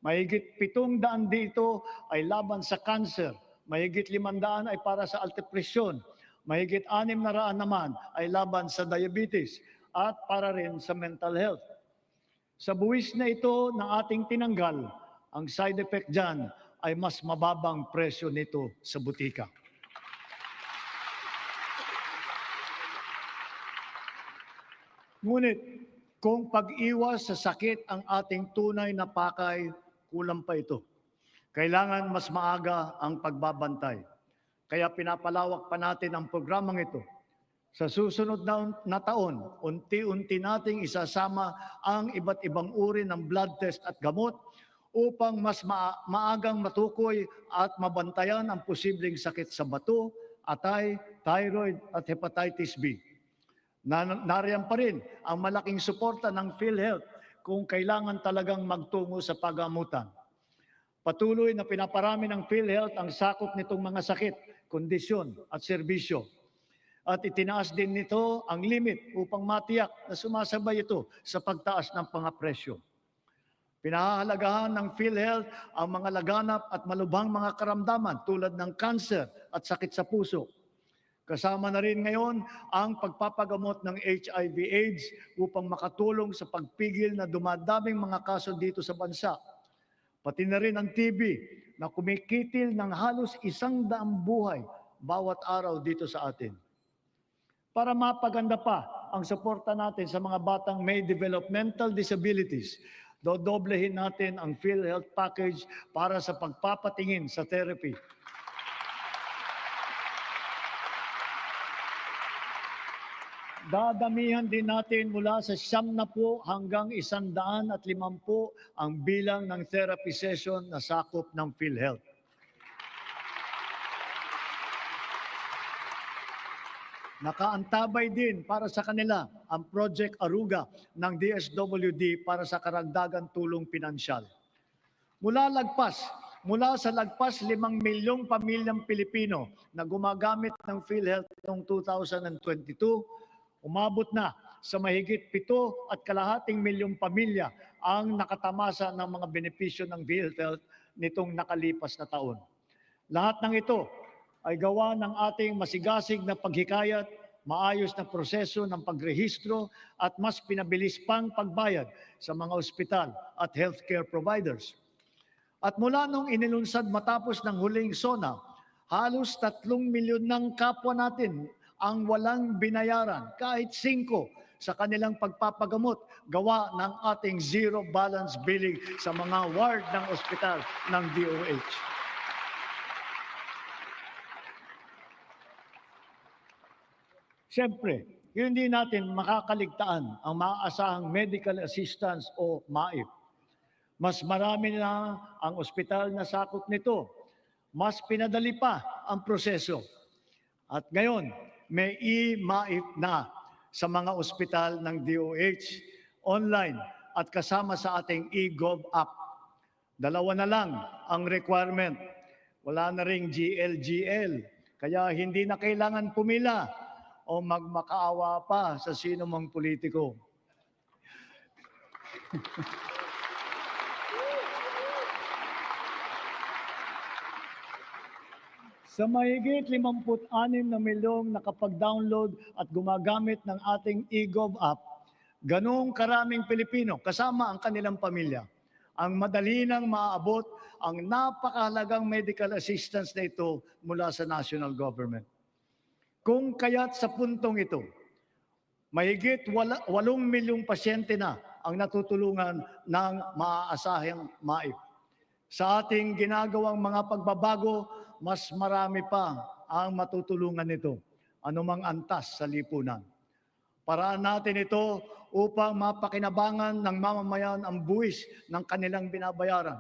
Mahigit 700 dito ay laban sa cancer, mahigit 500 ay para sa alta presyon, mahigit 600 naman ay laban sa diabetes at para rin sa mental health. Sa buwis na ito na ating tinanggal, ang side effect dyan ay mas mababang presyo nito sa butika. Ngunit kung pag-iwas sa sakit ang ating tunay na pakay, kulang pa ito. Kailangan mas maaga ang pagbabantay. Kaya pinapalawak pa natin ang programang ito. Sa susunod na taon, unti-unti nating isasama ang iba't ibang uri ng blood test at gamot upang mas maagang matukoy at mabantayan ang posibleng sakit sa bato, atay, thyroid at hepatitis B. Nariyan pa rin ang malaking suporta ng PhilHealth kung kailangan talagang magtungo sa pagamutan. Patuloy na pinaparami ng PhilHealth ang sakop nitong mga sakit, kondisyon at serbisyo. At itinaas din nito ang limit upang matiyak na sumasabay ito sa pagtaas ng mga presyo. Pinahahalagahan ng PhilHealth ang mga laganap at malubhang mga karamdaman tulad ng cancer at sakit sa puso. Kasama na rin ngayon ang pagpapagamot ng HIV/AIDS upang makatulong sa pagpigil na dumadaming mga kaso dito sa bansa. Pati na rin ang TB na kumikitil ng halos 100 buhay bawat araw dito sa atin. Para mapaganda pa ang suporta natin sa mga batang may developmental disabilities, dodoblehin natin ang PhilHealth package para sa pagpapatingin sa therapy. Dadamihan din natin mula sa 70 hanggang 150 ang bilang ng therapy session na sakop ng PhilHealth. Nakaantabay din para sa kanila ang Project Aruga ng DSWD para sa karagdagang tulong pinansyal. Mula sa lagpas 5 milyong pamilyang Pilipino na gumagamit ng PhilHealth noong 2022, umabot na sa mahigit 7.5 milyong pamilya ang nakatamasa ng mga benepisyo ng PhilHealth nitong nakalipas na taon. Lahat ng ito ay gawa ng ating masigasig na paghikayat, maayos na proseso ng pagrehistro at mas pinabilis pang pagbayad sa mga ospital at healthcare providers. At mula nung inilunsad matapos ng huling SONA, halos 3 milyon ng kapwa natin ang walang binayaran, kahit 5 sa kanilang pagpapagamot, gawa ng ating zero balance billing sa mga ward ng ospital ng DOH. Siyempre, hindi natin makakaligtaan ang maaasahang medical assistance o MAIP. Mas marami na ang ospital na sakop nito. Mas pinadali pa ang proseso. At ngayon, may e-MAIP na sa mga ospital ng DOH, online at kasama sa ating e-Gov app. Dalawa na lang ang requirement. Wala na ring GLGL. Kaya hindi na kailangan pumila o magmakaawa pa sa sino mang politiko. Sa mahigit 56 na milyong nakapag-download at gumagamit ng ating e-Gov app, ganong karaming Pilipino kasama ang kanilang pamilya ang madali nang maaabot ang napakahalagang medical assistance na ito mula sa national government. Kung kaya't sa puntong ito, mahigit 8 milyong pasyente na ang natutulungan ng maaasahang MAIP. Sa ating ginagawang mga pagbabago, mas marami pa ang matutulungan nito, anumang antas sa lipunan. Paraan natin ito upang mapakinabangan ng mamamayan ang buwis ng kanilang binabayaran.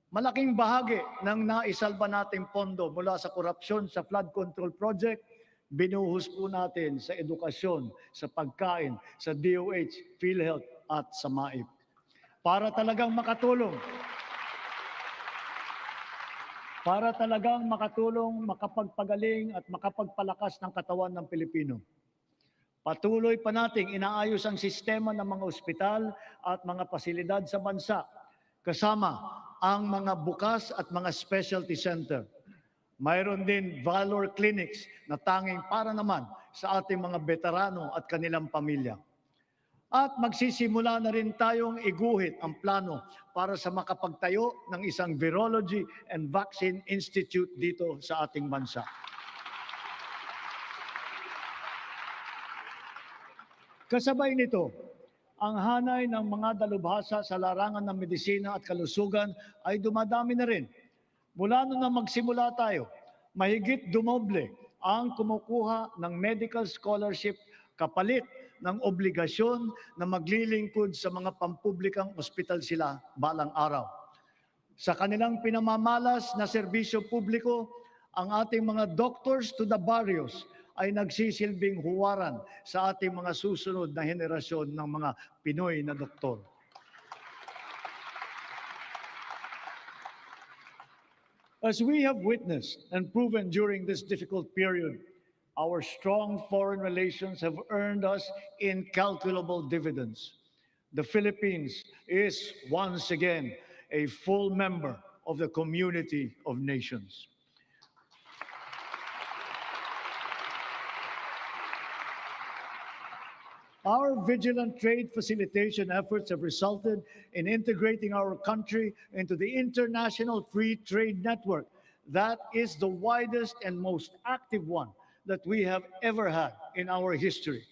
Malaking bahagi ng naisalba nating pondo mula sa korupsyon sa flood control project, binuhos po natin sa edukasyon, sa pagkain, sa DOH, PhilHealth at sa MAIP. Para talagang makatulong, makapagpagaling at makapagpalakas ng katawan ng Pilipino. Patuloy pa nating inaayos ang sistema ng mga ospital at mga pasilidad sa bansa, kasama ang mga bukas at mga specialty center. Mayroon din valor clinics na tanging para naman sa ating mga veterano at kanilang pamilya. At magsisimula na rin tayong iguhit ang plano para sa makapagtayo ng isang Virology and Vaccine Institute dito sa ating bansa. Kasabay nito, ang hanay ng mga dalubhasa sa larangan ng medisina at kalusugan ay dumadami na rin. Mula nung magsimula tayo, mahigit dumoble ang kumukuha ng medical scholarship kapalit ng obligasyon na maglilingkod sa mga pampublikang ospital sila balang araw. Sa kanilang pinamamalas na serbisyo publiko, ang ating mga doctors to the barrios ay nagsisilbing huwaran sa ating mga susunod na henerasyon ng mga Pinoy na doktor. As we have witnessed and proven during this difficult period, our strong foreign relations have earned us incalculable dividends. The Philippines is once again a full member of the community of nations. Our vigilant trade facilitation efforts have resulted in integrating our country into the international free trade network. That is the widest and most active one that we have ever had in our history.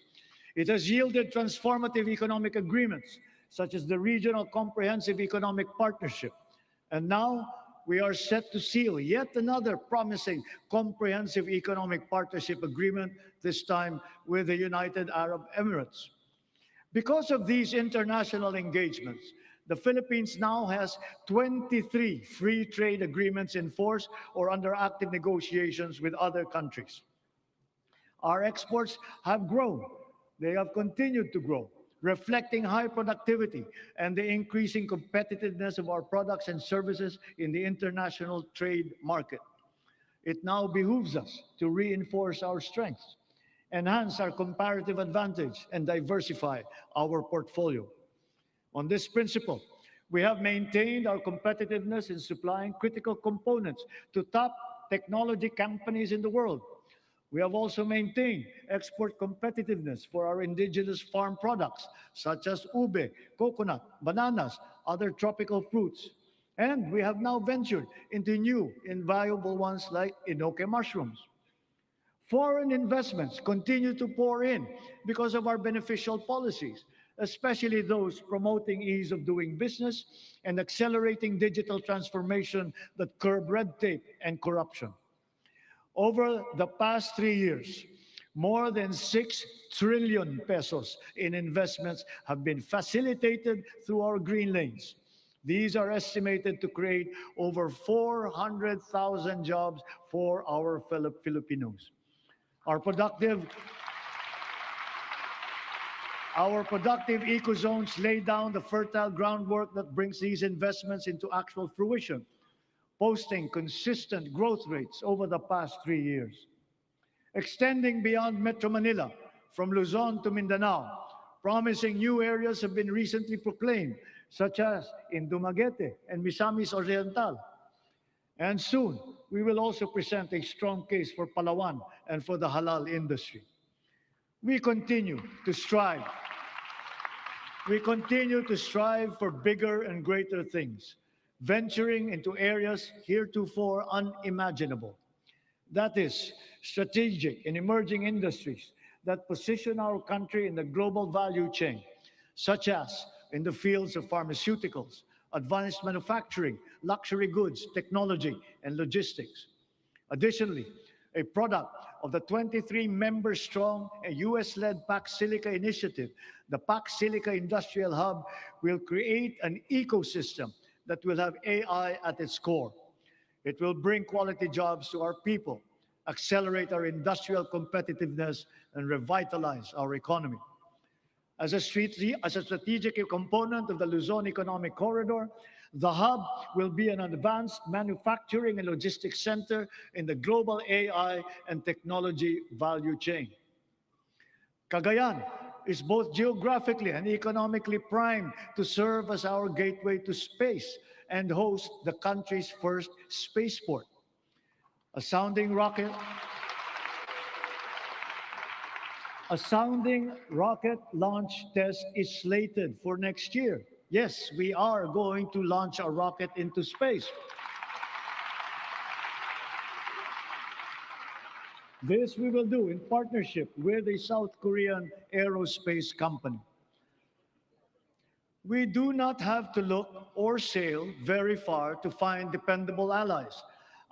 It has yielded transformative economic agreements, such as the Regional Comprehensive Economic Partnership. And now we are set to seal yet another promising comprehensive economic partnership agreement, this time with the United Arab Emirates. Because of these international engagements, the Philippines now has 23 free trade agreements in force or under active negotiations with other countries. Our exports have grown. They have continued to grow, reflecting high productivity and the increasing competitiveness of our products and services in the international trade market. It now behooves us to reinforce our strengths, enhance our comparative advantage, and diversify our portfolio. On this principle, we have maintained our competitiveness in supplying critical components to top technology companies in the world. We have also maintained export competitiveness for our indigenous farm products, such as ube, coconut, bananas, other tropical fruits. And we have now ventured into new, invaluable ones like enoque mushrooms. Foreign investments continue to pour in because of our beneficial policies, especially those promoting ease of doing business and accelerating digital transformation that curb red tape and corruption. Over the past 3 years, more than 6 trillion pesos in investments have been facilitated through our green lanes. These are estimated to create over 400,000 jobs for our fellow Filipinos. Our productive ecozones lay down the fertile groundwork that brings these investments into actual fruition, posting consistent growth rates over the past 3 years. Extending beyond Metro Manila, from Luzon to Mindanao, promising new areas have been recently proclaimed, such as in Dumaguete and Misamis Oriental. And soon, we will also present a strong case for Palawan and for the halal industry. We continue to strive for bigger and greater things, venturing into areas heretofore unimaginable. That is, strategic and emerging industries that position our country in the global value chain, such as in the fields of pharmaceuticals, advanced manufacturing, luxury goods, technology, and logistics. Additionally, a product of the 23-member-strong US-led Pac Silica initiative, the Pac Silica Industrial Hub will create an ecosystem that will have AI at its core. It will bring quality jobs to our people, accelerate our industrial competitiveness, and revitalize our economy. As a strategic component of the Luzon Economic Corridor, the hub will be an advanced manufacturing and logistics center in the global AI and technology value chain. Cagayan is both geographically and economically primed to serve as our gateway to space and host the country's first spaceport. A sounding rocket launch test is slated for next year. Yes, we are going to launch a rocket into space. This we will do in partnership with a South Korean aerospace company. We do not have to look or sail very far to find dependable allies.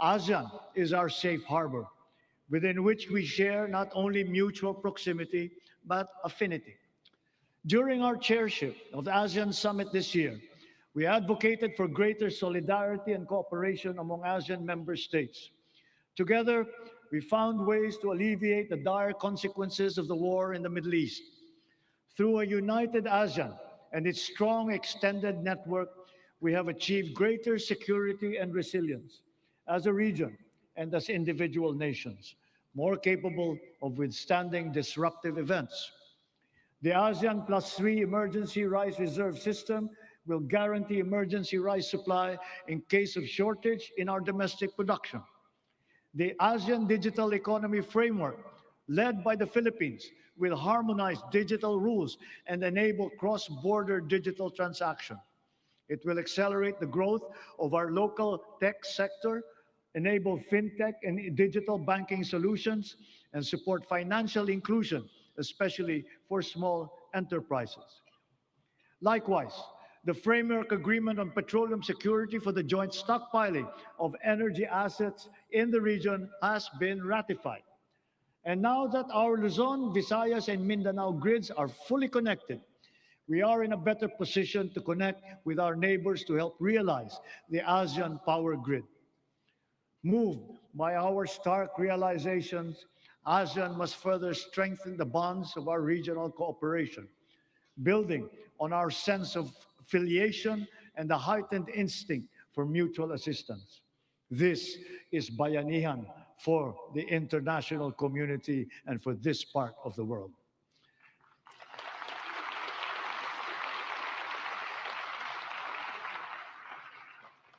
ASEAN is our safe harbor, within which we share not only mutual proximity, but affinity. During our chairship of the ASEAN Summit this year, we advocated for greater solidarity and cooperation among ASEAN member states. Together, we found ways to alleviate the dire consequences of the war in the Middle East. Through a united ASEAN and its strong extended network, we have achieved greater security and resilience as a region and as individual nations, more capable of withstanding disruptive events. The ASEAN +3 emergency rice reserve system will guarantee emergency rice supply in case of shortage in our domestic production. The ASEAN Digital Economy Framework, led by the Philippines, will harmonize digital rules and enable cross-border digital transaction. It will accelerate the growth of our local tech sector, enable fintech and digital banking solutions, and support financial inclusion, especially for small enterprises. Likewise, the Framework Agreement on Petroleum Security for the joint stockpiling of energy assets in the region has been ratified. And now that our Luzon, Visayas, and Mindanao grids are fully connected, we are in a better position to connect with our neighbors to help realize the ASEAN Power Grid. Moved by our stark realizations, ASEAN must further strengthen the bonds of our regional cooperation, building on our sense of affiliation and the heightened instinct for mutual assistance. This is bayanihan for the international community and for this part of the world.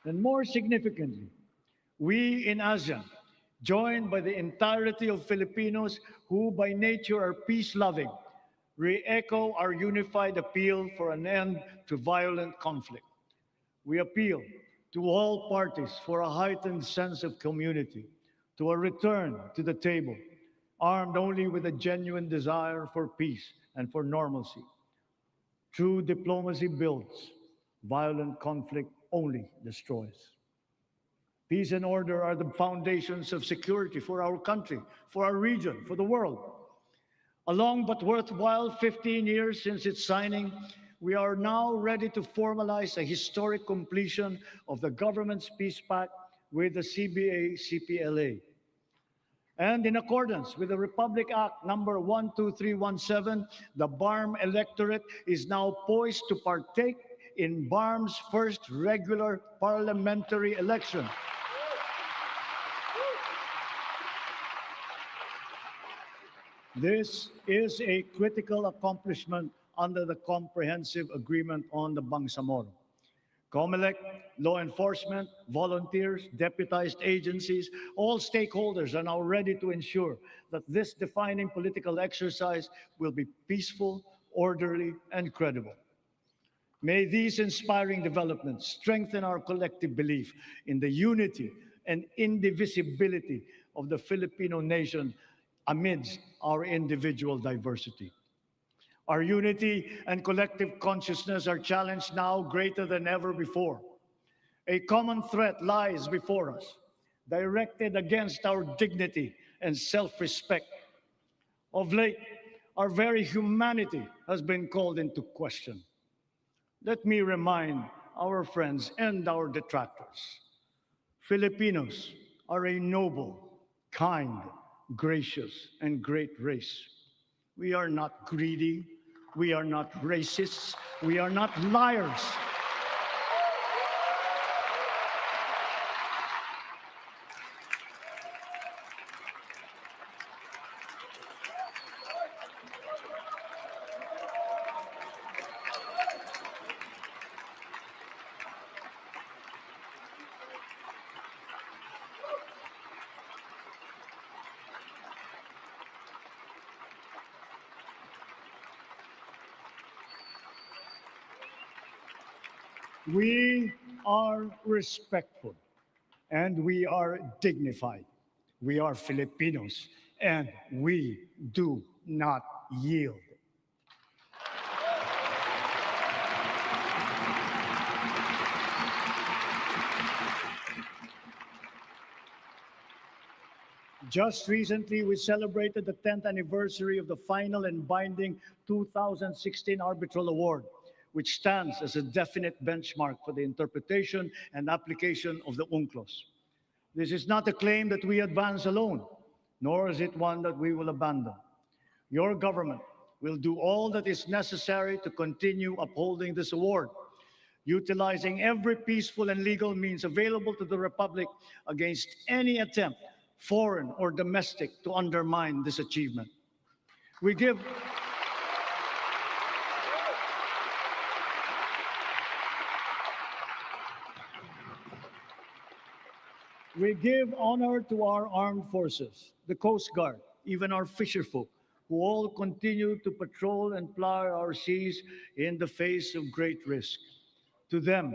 And more significantly, we in ASEAN, joined by the entirety of Filipinos who by nature are peace-loving, re-echo our unified appeal for an end to violent conflict. We appeal to all parties for a heightened sense of community, to a return to the table, armed only with a genuine desire for peace and for normalcy. True diplomacy builds, violent conflict only destroys. Peace and order are the foundations of security for our country, for our region, for the world. A long but worthwhile 15 years since its signing, we are now ready to formalize a historic completion of the government's peace pact with the CBA-CPLA. And in accordance with the Republic Act number 12317, the BARM electorate is now poised to partake in BARM's first regular parliamentary election. This is a critical accomplishment under the Comprehensive Agreement on the Bangsamoro. COMELEC, law enforcement, volunteers, deputized agencies, all stakeholders are now ready to ensure that this defining political exercise will be peaceful, orderly, and credible. May these inspiring developments strengthen our collective belief in the unity and indivisibility of the Filipino nation amidst our individual diversity. Our unity and collective consciousness are challenged now greater than ever before. A common threat lies before us, directed against our dignity and self-respect. Of late, our very humanity has been called into question. Let me remind our friends and our detractors, Filipinos are a noble, kind, gracious, and great race. We are not greedy. We are not racists. We are not liars. We are respectful and we are dignified. We are Filipinos and we do not yield. Just recently, we celebrated the 10th anniversary of the final and binding 2016 Arbitral Award, which stands as a definite benchmark for the interpretation and application of the UNCLOS. This is not a claim that we advance alone, nor is it one that we will abandon. Your government will do all that is necessary to continue upholding this award, utilizing every peaceful and legal means available to the Republic against any attempt, foreign or domestic, to undermine this achievement. We give honor to our armed forces, the Coast Guard, even our fisherfolk, who all continue to patrol and ply our seas in the face of great risk. To them,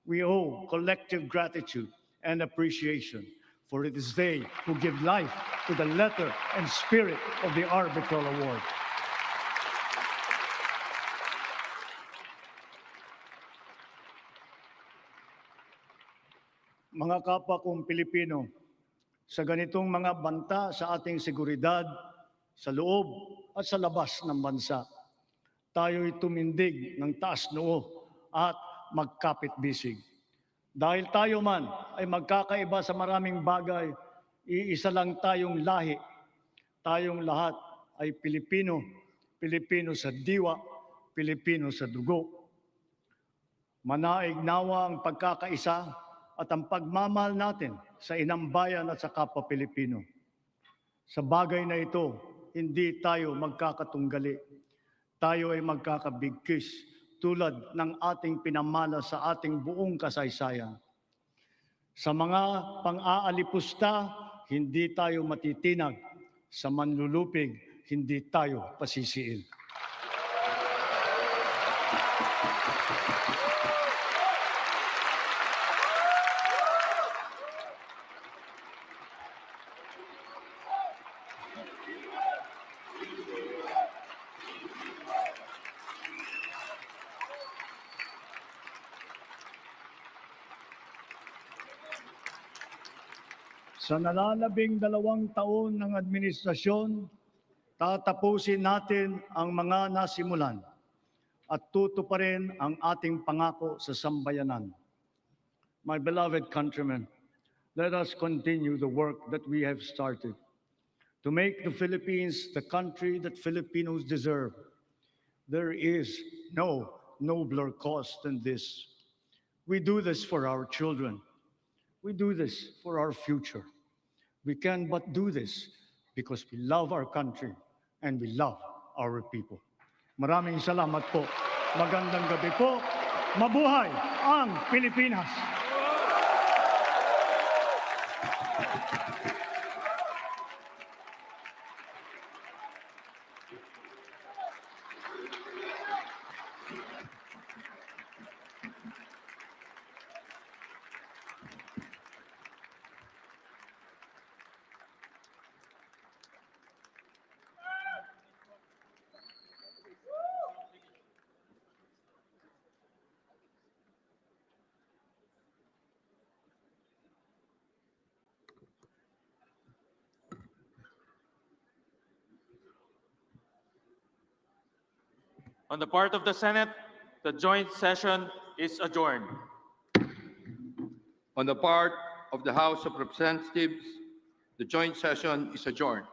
we owe collective gratitude and appreciation, for it is they who give life to the letter and spirit of the Arbitral Award. Mga kapwa kong Pilipino, sa ganitong mga banta sa ating seguridad, sa loob at sa labas ng bansa, tayo'y tumindig ng taas noo at magkapit-bisig. Dahil tayo man ay magkakaiba sa maraming bagay, iisa lang tayong lahi. Tayong lahat ay Pilipino, Pilipino sa diwa, Pilipino sa dugo. Manaig nawa ang pagkakaisa at ang pagmamahal natin sa inang bayan at sa kapwa Pilipino. Sa bagay na ito, hindi tayo magkakatunggali. Tayo ay magkakabigkis tulad ng ating pinamana sa ating buong kasaysayan. Sa mga pang-aalipusta, hindi tayo matitinag. Sa manlulupig, hindi tayo pasisiil. Sa nalalabing 2 taon ng administrasyon, tatapusin natin ang mga nasimulan at tutuparin ang ating pangako sa sambayanan. My beloved countrymen, let us continue the work that we have started. to make the Philippines the country that Filipinos deserve. There is no nobler cause than this. We do this for our children. We do this for our future. We can but do this because we love our country and we love our people. Maraming salamat po. Magandang gabi po. Mabuhay ang Pilipinas! On the part of the Senate, the joint session is adjourned. On the part of the House of Representatives, the joint session is adjourned.